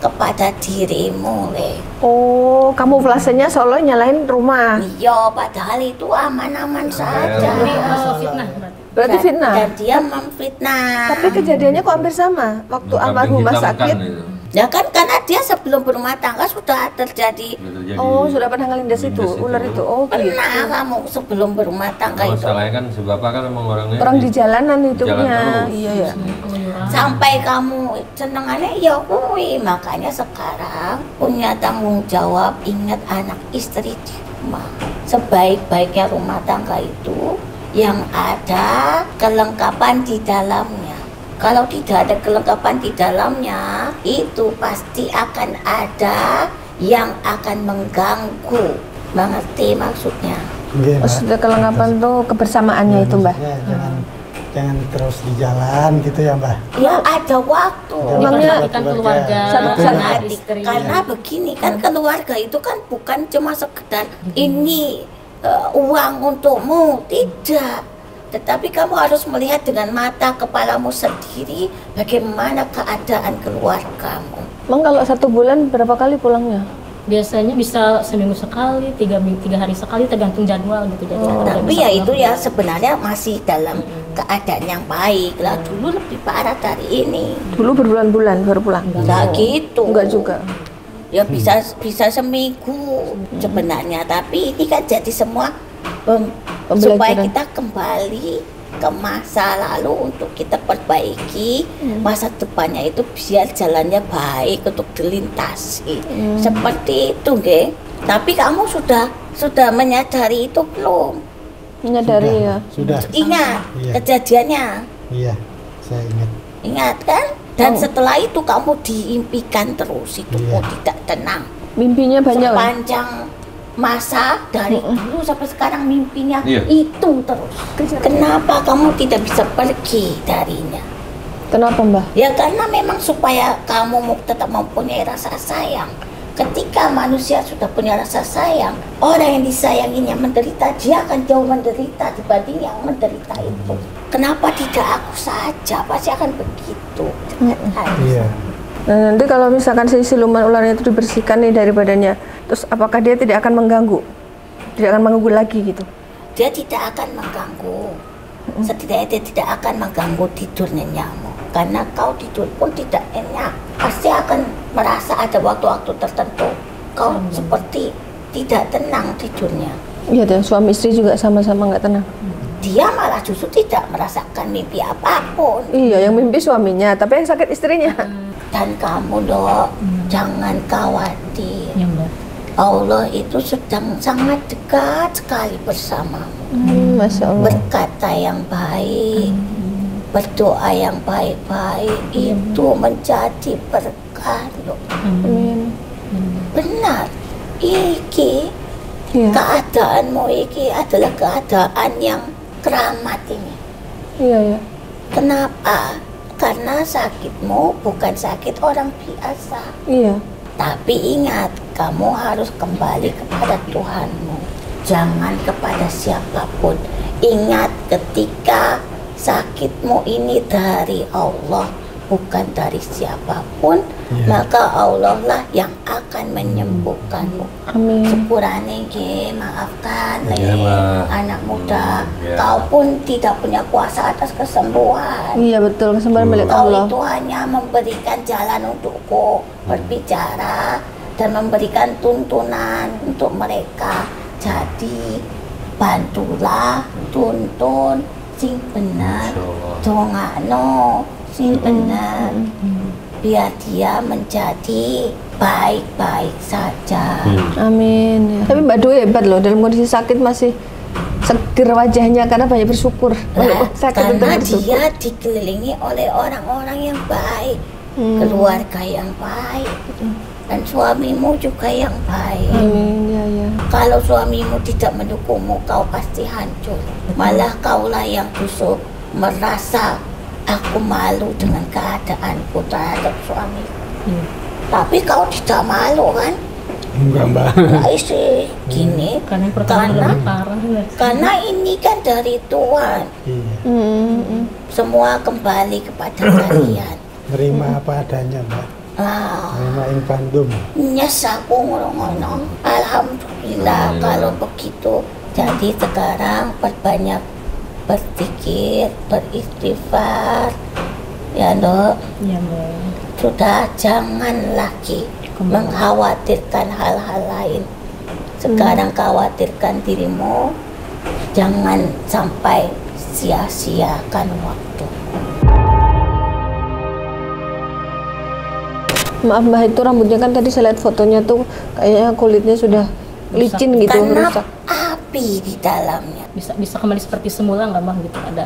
kepada dirimu, Le. Oh, kamuflasenya seolah nyalain rumah. Iya, padahal itu aman-aman saja. Jadi fitnah berarti. Berarti fitnah. Dan dia memfitnah. Tapi kejadiannya kok hampir sama. Waktu almarhumah sakit. Ya kan karena dia sebelum berumah tangga sudah terjadi. Oh, sudah pernah ngelindas itu, ular itu. Oh, gitu. Pernah kamu sebelum berumah tangga itu. Masalahnya kan si bapak kan memang orangnya Orang di jalanan jalan hidupnya. terus. Iya ya. Sampai kamu senengannya ya kui. Makanya sekarang punya tanggung jawab, ingat anak istri di rumah. Sebaik-baiknya rumah tangga itu yang ada kelengkapan di dalamnya. Kalau tidak ada kelengkapan di dalamnya, itu pasti akan ada yang akan mengganggu. Mengerti maksudnya? Iya, Mbak. Maksudnya kelengkapan tuh kebersamaannya itu, Mbak. Ya, jangan terus di jalan gitu ya, Mbak. Ya ada waktu. Emangnya Diperhatikan keluarga, Betul. anak, istri. Karena begini kan, keluarga itu kan bukan cuma sekedar ini uang untukmu, tidak. Tetapi kamu harus melihat dengan mata kepalamu sendiri bagaimana keadaan keluargamu. Emang kalau 1 bulan berapa kali pulangnya? Biasanya bisa seminggu sekali, 3 hari sekali, tergantung jadwal gitu. Jadi ada Tapi bisa ya itu pulang. ya sebenarnya masih dalam keadaan yang baik lah. Dulu lebih parah dari ini. Dulu berbulan-bulan baru pulang. Enggak gitu. Enggak juga. Ya bisa seminggu sebenarnya. Tapi ini kan jadi semua supaya Pembelajaran. kita kembali ke masa lalu untuk kita perbaiki masa depannya itu biar jalannya baik untuk dilintasi. Seperti itu, nggih. Tapi kamu sudah menyadari itu belum? Menyadari ya. Sudah. Ingat Iya. kejadiannya. Iya, saya ingat. Ingat kan? Dan setelah itu kamu diimpikan terus, itu Iya. tidak tenang. Mimpinya banyak. Pak? Sepanjang masa dari dulu sampai sekarang mimpinya Iya. itu terus. Kenapa kamu tidak bisa pergi darinya? Kenapa, Mbak? Ya karena memang supaya kamu tetap mempunyai rasa sayang. Ketika manusia sudah punya rasa sayang, orang yang disayanginya menderita, dia akan jauh menderita dibanding yang menderita itu. Kenapa tidak aku saja? Pasti akan begitu. Iya. Nah, nanti kalau misalkan si siluman ularnya itu dibersihkan nih dari badannya, terus apakah dia tidak akan mengganggu? Tidak akan mengganggu lagi gitu? Dia tidak akan mengganggu. Setidaknya dia tidak akan mengganggu tidur nyenyamu. Karena kau tidur pun tidak enak. Pasti akan merasa ada waktu-waktu tertentu kau seperti tidak tenang tidurnya. Iya, dan suami istri juga sama-sama nggak tenang. Dia malah justru tidak merasakan mimpi apapun. Iya, yang mimpi suaminya, tapi yang sakit istrinya. Dan kamu, Dok, jangan khawatir. Ya, Mbak. Allah itu sedang sangat dekat sekali bersamamu. Masya Allah. Berkata yang baik, berdoa yang baik-baik itu menjadi berkah, loh. Amin. Benar, iki Iya, keadaanmu iki adalah keadaan yang keramat ini. iya, iya. Kenapa? Karena sakitmu bukan sakit orang biasa. Iya. Tapi ingat, kamu harus kembali kepada Tuhanmu. Jangan kepada siapapun. Ingat, ketika sakitmu ini dari Allah, bukan dari siapapun, maka Allah lah yang akan menyembuhkanmu. Amin. Sepurane nggih, maafkan Le, Iya, Mbak. anak muda. Iya. Kau pun tidak punya kuasa atas kesembuhan. Iya, betul, kesembuhan milik Kau Allah. itu hanya memberikan jalan untukku berbicara dan memberikan tuntunan untuk mereka. Jadi bantulah, tuntun sing benar, dongakno sing benar, biar dia menjadi baik-baik saja. Amin. Tapi Mbak Dwi hebat loh, dalam kondisi sakit masih seger wajahnya karena banyak bersyukur. Nah, Sakit itu karena bersyukur. dia dikelilingi oleh orang-orang yang baik, keluarga yang baik, dan suamimu juga yang baik. Amin, ya, ya. Kalau suamimu tidak mendukungmu, kau pasti hancur. Malah kaulah yang justru merasa aku malu dengan keadaanku terhadap suamiku. Tapi kau tidak malu kan? Enggak Mbak. Lah isi gini Karena yang pertama Karena- lebih parah. karena ini kan dari Tuhan. Iya. Semua kembali kepada kalian. Nerima apa adanya Mbak. Ah, Nerima infandum. nyes aku ngono-ngono. Alhamdulillah kalau begitu. Jadi sekarang perbanyak berpikir, beristighfar. Ya Dok, Iya Mbak. sudah jangan lagi mengkhawatirkan hal-hal lain. Sekarang khawatirkan dirimu, jangan sampai sia-siakan waktu. Maaf Mbak, itu rambutnya kan tadi saya lihat fotonya tuh kayaknya kulitnya sudah licin gitu, Karena rusak. api di dalamnya. Bisa kembali seperti semula nggak Bang gitu ada?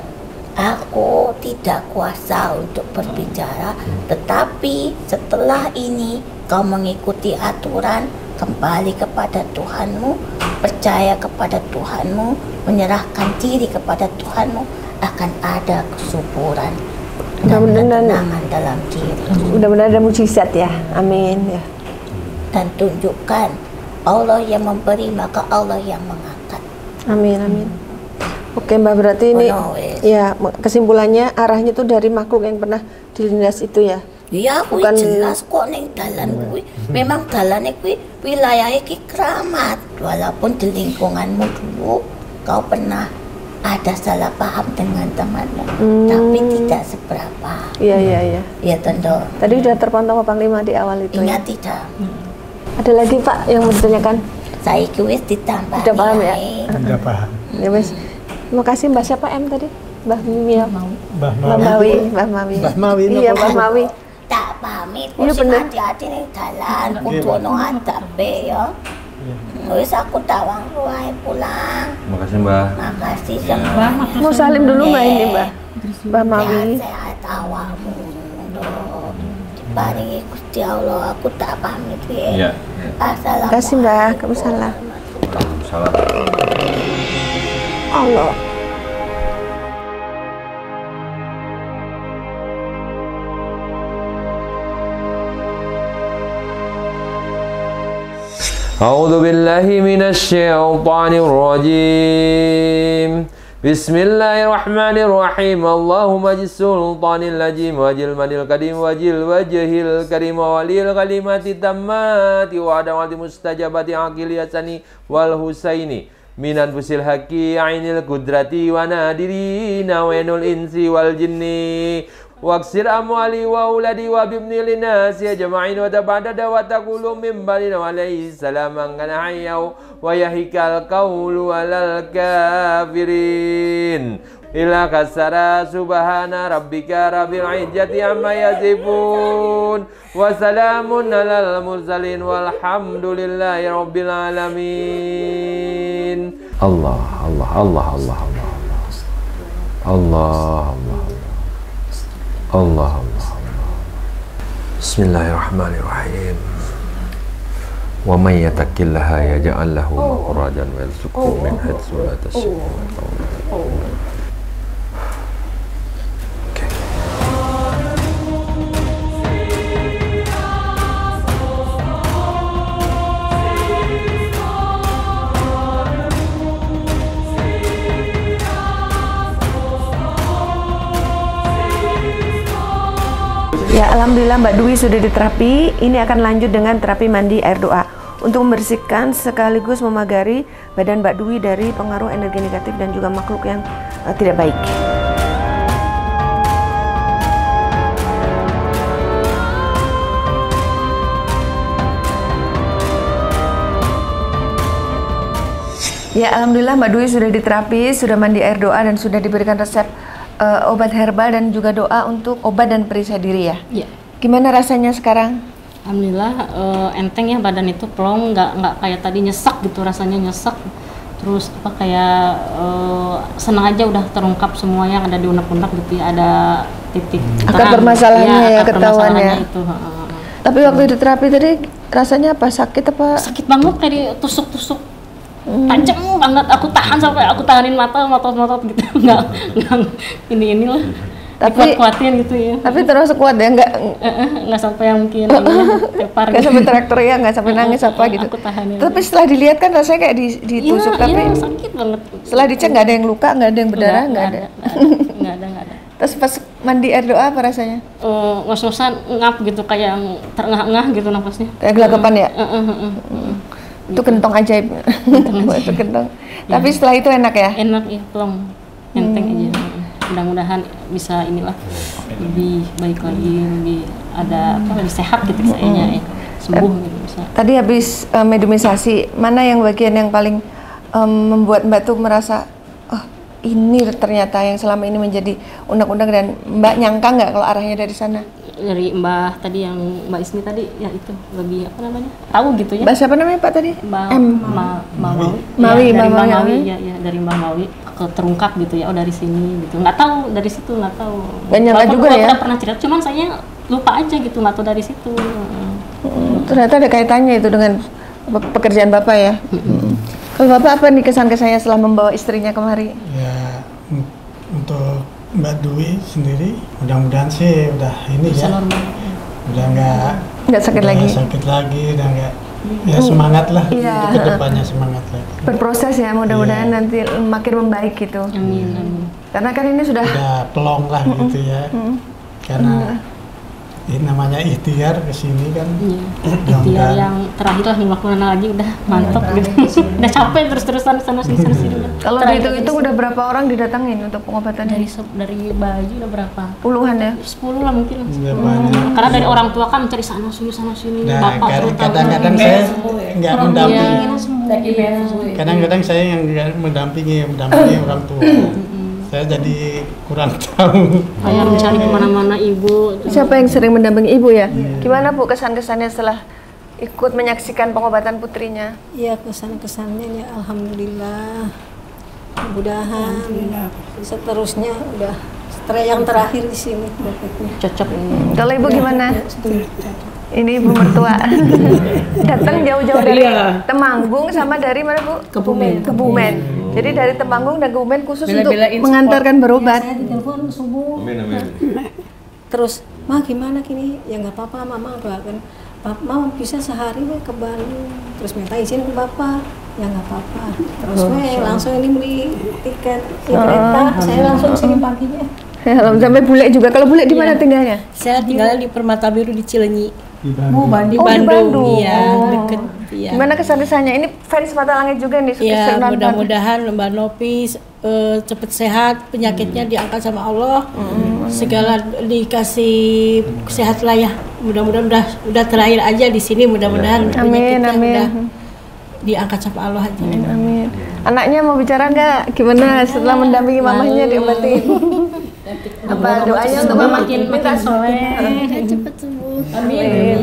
Aku tidak kuasa untuk berbicara, tetapi setelah ini kau mengikuti aturan, kembali kepada Tuhanmu, percaya kepada Tuhanmu, menyerahkan diri kepada Tuhanmu, akan ada kesuburan dan Mudah-mudahan- ketenangan dalam diri. Mudah-mudahan ada mukjizat ya. Amin ya. Dan tunjukkan Allah yang memberi, maka Allah yang mengangkat. Amin amin. Oke Mbak, berarti ini Oh, no, wes. ya kesimpulannya arahnya tuh dari makhluk yang pernah dilindas itu ya. Ya, kuwi Bukan- jelas kok ning dalan kuwi. Memang dalane kuwi wilayah iki keramat. Walaupun di lingkunganmu dulu kau pernah ada salah paham dengan temanmu, tapi tidak seberapa. Iya iya iya. Ya tentu. Tadi sudah terpantau Pak Panglima di awal itu ya. Ingat tidak? Ada lagi Pak yang mau ditanyakan? Saiki wis ditambah. Udah paham ya? Udah paham. Ya wes. Terima kasih Mbak, siapa M tadi? Mbak Mimi ya? Mau. Mbah Mbak Mawi. Mawi, Mbak Mawi. Mbah Mawi, Iya napa? Mbak Mawi. Tak pamit, Iya, sing bener. hati-hati ning dalan, kudu ono adabe ya. Wis aku tawang wae pulang. Makasih Mbak. Makasih semua. Mau salim dulu Mbak ini Mbak. Mbak Mawi. Sehat-sehat awakmu. Nduk. Diparingi Gusti Allah, aku tak pamit ya. Iya. Terima kasih Mbak. Waalaikumsalam. Waalaikumsalam. Allah. A'udzu billahi minasy syaithanir rajim. Bismillahirrahmanirrahim. Allahumma jis sultanil lajim wajil manil kadim wajil wajhil karim walil kalimati tammati wa adawati mustajabati aqil yasani wal husaini minan fusil haqi ainil kudrati wa nadirina wa ainul insi wal jinni waksir amwali wa uladi wa bibni linasi ajma'in wa tabadada wa taqulu min balina wa alayhi salaman kana hayyaw wa yahikal qawlu alal kafirin ila kasara subhana rabbika rabbil izzati amma yasifun wa salamun alal mursalin walhamdulillahi rabbil alamin. Allah Allah Allah Allah Allah Allah Allah Allah Allah Allah. Bismillahirrahmanirrahim. Wa may yattaqillaha yaj'al lahu makhrajan wa yarzuqhu min haitsu la yahtasib. Ya, alhamdulillah Mbak Dwi sudah diterapi. Ini akan lanjut dengan terapi mandi air doa untuk membersihkan sekaligus memagari badan Mbak Dwi dari pengaruh energi negatif dan juga makhluk yang tidak baik. Ya, alhamdulillah Mbak Dwi sudah diterapi, sudah mandi air doa dan sudah diberikan resep obat herbal dan juga doa untuk obat dan periksa diri ya. Iya. Gimana rasanya sekarang? Alhamdulillah enteng ya badan itu plong, nggak kayak tadi nyesek gitu, rasanya nyesek. Terus apa kayak senang aja udah terungkap semua yang ada di unek-unek gitu ya, ada titik Akar terang. permasalahannya Iya, ya, akar ketahuan permasalahannya ya. itu, Tapi waktu itu terapi tadi rasanya apa? Sakit apa? sakit banget kayak ditusuk-tusuk. Tajam banget, aku tahanin mata gitu, nggak ini lah. dikuat-kuatin gitu ya. Tapi terus kuat ya, Nggak sampai yang mungkin tepar nggak sampai teriak-teriak, nggak sampai nangis apa gitu. Aku tahan ya. Tapi setelah dilihat kan rasanya kayak ditusuk, Iya, tapi sakit banget. setelah dicek nggak ada yang luka, nggak ada yang berdarah, nggak ada. Nggak ada. Terus pas mandi air doa apa rasanya? Ngos-ngosan ngap gitu, kayak yang terengah-engah gitu nafasnya. Kayak gelagapan ya? Itu kentong ajaib. Itu kentong. Tapi setelah itu enak ya? Enak ya, plong, enteng aja. Mudah-mudahan bisa inilah lebih baik lagi, lebih ada apa, lebih sehat gitu sayanya ya, sembuh gitu bisa. Tadi habis mediumisasi, mana yang bagian yang paling membuat Mbak tuh merasa, oh ini ternyata yang selama ini menjadi undang-undang, dan Mbak nyangka nggak kalau arahnya dari sana? Dari Mbah tadi, yang Mbak Isni tadi ya, itu lebih apa namanya, tahu gitu ya. Mbak siapa namanya Pak tadi? Mbak Mawi. Mawi, Ya, dari Mbak Mbak Mawi. Mawi ya, dari Mbak Mawi terungkap gitu ya, oh dari sini gitu. Nggak tahu dari situ, nggak tahu. Nggak nyangka Walaupun juga ya? udah pernah cerita, cuman saya lupa aja gitu, nggak tahu dari situ. Ternyata ada kaitannya itu dengan pekerjaan Bapak ya. Kalau Bapak apa nih kesan-kesannya setelah membawa istrinya kemari? Ya, untuk Mbak Dwi sendiri, mudah-mudahan sih udah ini Bisa ya, normal. udah Nggak sakit udah lagi? sakit lagi, udah nggak, ya semangat lah, Iya. ke depannya semangat lagi. Berproses ya, mudah-mudahan Iya. nanti makin membaik gitu. Amin, amin. Karena kan ini sudah Udah pelong lah gitu ya, karena ini namanya ikhtiar ke sini kan. Iya. Mudah-mudahan. Ikhtiar yang terakhir lah, nggak kemana lagi, udah mantap gitu. Udah capek terus-terusan sana sini. kalau Terakhir itu udah berapa orang didatangin untuk pengobatan dari ini? dari baju udah berapa? Puluhan ya? 10 lah mungkin. Udah banyak. Karena dari orang tua kan mencari sana sini, Nah, bapak terutama. kadang-kadang saya nggak mendampingi. Iya. Kadang-kadang saya yang nggak mendampingi orang tua. Saya jadi kurang tahu. Kayak mencari kemana-mana ibu. Siapa yang sering mendampingi ibu ya? Gimana Bu kesan-kesannya setelah ikut menyaksikan pengobatan putrinya? Ya, kesan-kesannya ya alhamdulillah. Mudah-mudahan seterusnya udah yang terakhir di sini berikutnya. Cocok. Kalau Ibu gimana? Ini Ibu mertua. Datang jauh-jauh dari Temanggung sama dari mana Bu? Kebumen. Jadi dari Temanggung dan Kebumen khusus untuk mengantarkan berobat. Saya ditelepon subuh. Amin. Terus, "Ma gimana kini?" "Ya nggak apa-apa, Mama doakan. Mama bisa sehari we ke Bandung." Terus minta izin ke Bapak. "Ya nggak apa-apa." Terus langsung ini beli tiket kereta. Saya langsung sini paginya. Sampai bule juga. Kalau bule di mana tinggalnya? Saya tinggal di Permata Biru di Cilenyi. Di Bandung. Di Oh, di Bandung. Iya, Oh. deket. Iya. Gimana kesan-kesannya? Ini fans Mata Langit juga nih, Ya, sering nonton. mudah-mudahan Mbak Novi cepat sehat, penyakitnya diangkat sama Allah. Segala dikasih sehat lah ya. Mudah-mudahan udah terakhir aja di sini, mudah-mudahan penyakitnya Amin. udah diangkat sama Allah aja. Amin. Anaknya mau bicara nggak? Gimana setelah mendampingi mamahnya diobatin? Apa doanya untuk mama makin soleh. Cepet sembuh. Amin.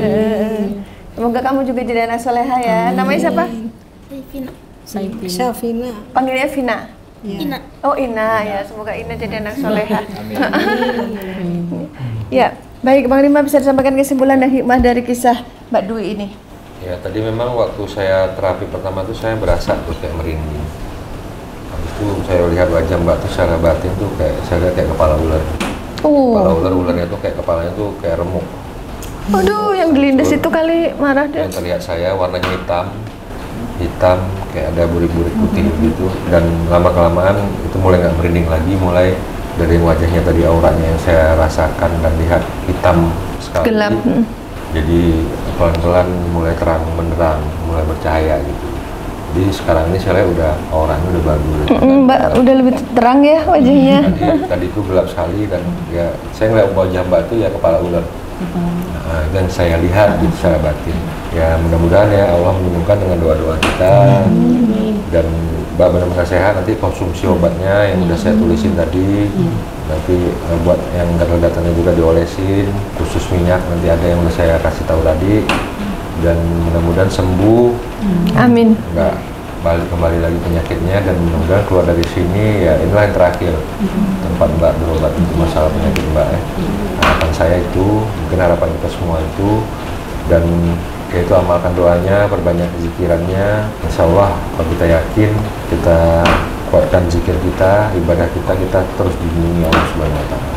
Semoga kamu juga jadi anak soleha ya. Namanya siapa? Saipin. Syafina. Panggilnya Vina. Ina. Oh Ina ya. Semoga Ina jadi anak soleha. Ya, baik Bang Rima, bisa disampaikan kesimpulan dan hikmah dari kisah Mbak Dwi ini. Ya tadi memang waktu saya terapi pertama tuh saya berasa tuh kayak merinding. Habis itu saya lihat wajah Mbak tuh secara batin tuh kayak saya lihat kayak kepala ular. Kepala ularnya tuh kayak kepalanya tuh kayak remuk. Aduh, yang gelindes itu kali marah deh. Yang terlihat saya warnanya hitam kayak ada burik-burik putih gitu, dan lama-kelamaan itu mulai nggak merinding lagi, mulai dari wajahnya tadi auranya yang saya rasakan dan lihat hitam sekali. Gelap. Jadi pelan-pelan mulai terang benderang, mulai bercahaya gitu. Jadi sekarang ini saya lihat udah auranya udah bagus. Mbak udah lebih terang ya wajahnya. Tadi itu gelap sekali, dan ya saya ngeliat wajah Mbak itu ya kepala ular. Dan saya lihat di secara batin. Ya mudah-mudahan ya Allah menyembuhkan dengan doa-doa kita, dan Mbak benar-benar sehat. Nanti konsumsi obatnya yang udah saya tulisin tadi, nanti buat yang gatal-gatalnya juga diolesin, khusus minyak nanti ada yang udah saya kasih tahu tadi, dan mudah-mudahan sembuh. Amin. Nggak balik kembali lagi penyakitnya, dan mudah-mudahan keluar dari sini ya inilah yang terakhir tempat Mbak berobat untuk masalah penyakit Mbak ya. Harapan saya itu, mungkin harapan kita semua itu, dan yaitu amalkan doanya, perbanyak zikirannya. Insya Allah kalau kita yakin, kita kuatkan zikir kita, ibadah kita terus dilindungi Allah Subhanahu Wa Taala.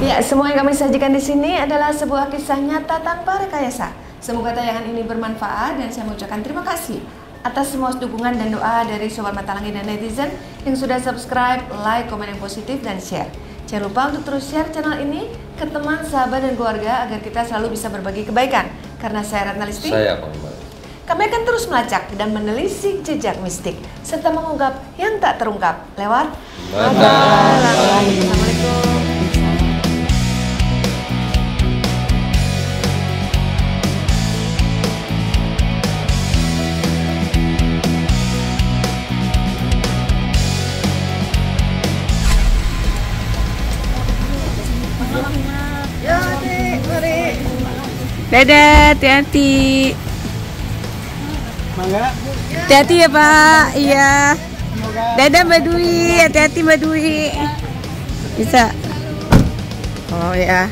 Ya, semua yang kami sajikan di sini adalah sebuah kisah nyata tanpa rekayasa. Semoga tayangan ini bermanfaat dan saya mengucapkan terima kasih atas semua dukungan dan doa dari Sobat Mata Langit dan netizen yang sudah subscribe, like, komen yang positif, dan share. Jangan lupa untuk terus share channel ini ke teman, sahabat, dan keluarga agar kita selalu bisa berbagi kebaikan. Karena saya Ratna Listi, kami akan terus melacak dan menelisik jejak mistik serta mengungkap yang tak terungkap lewat Mata Langit. Assalamualaikum. Dadah, hati-hati. Mangga. Hati-hati ya Pak. Iya. Dadah Mbak Dwi, hati-hati Mbak Dwi. Bisa. Oh ya.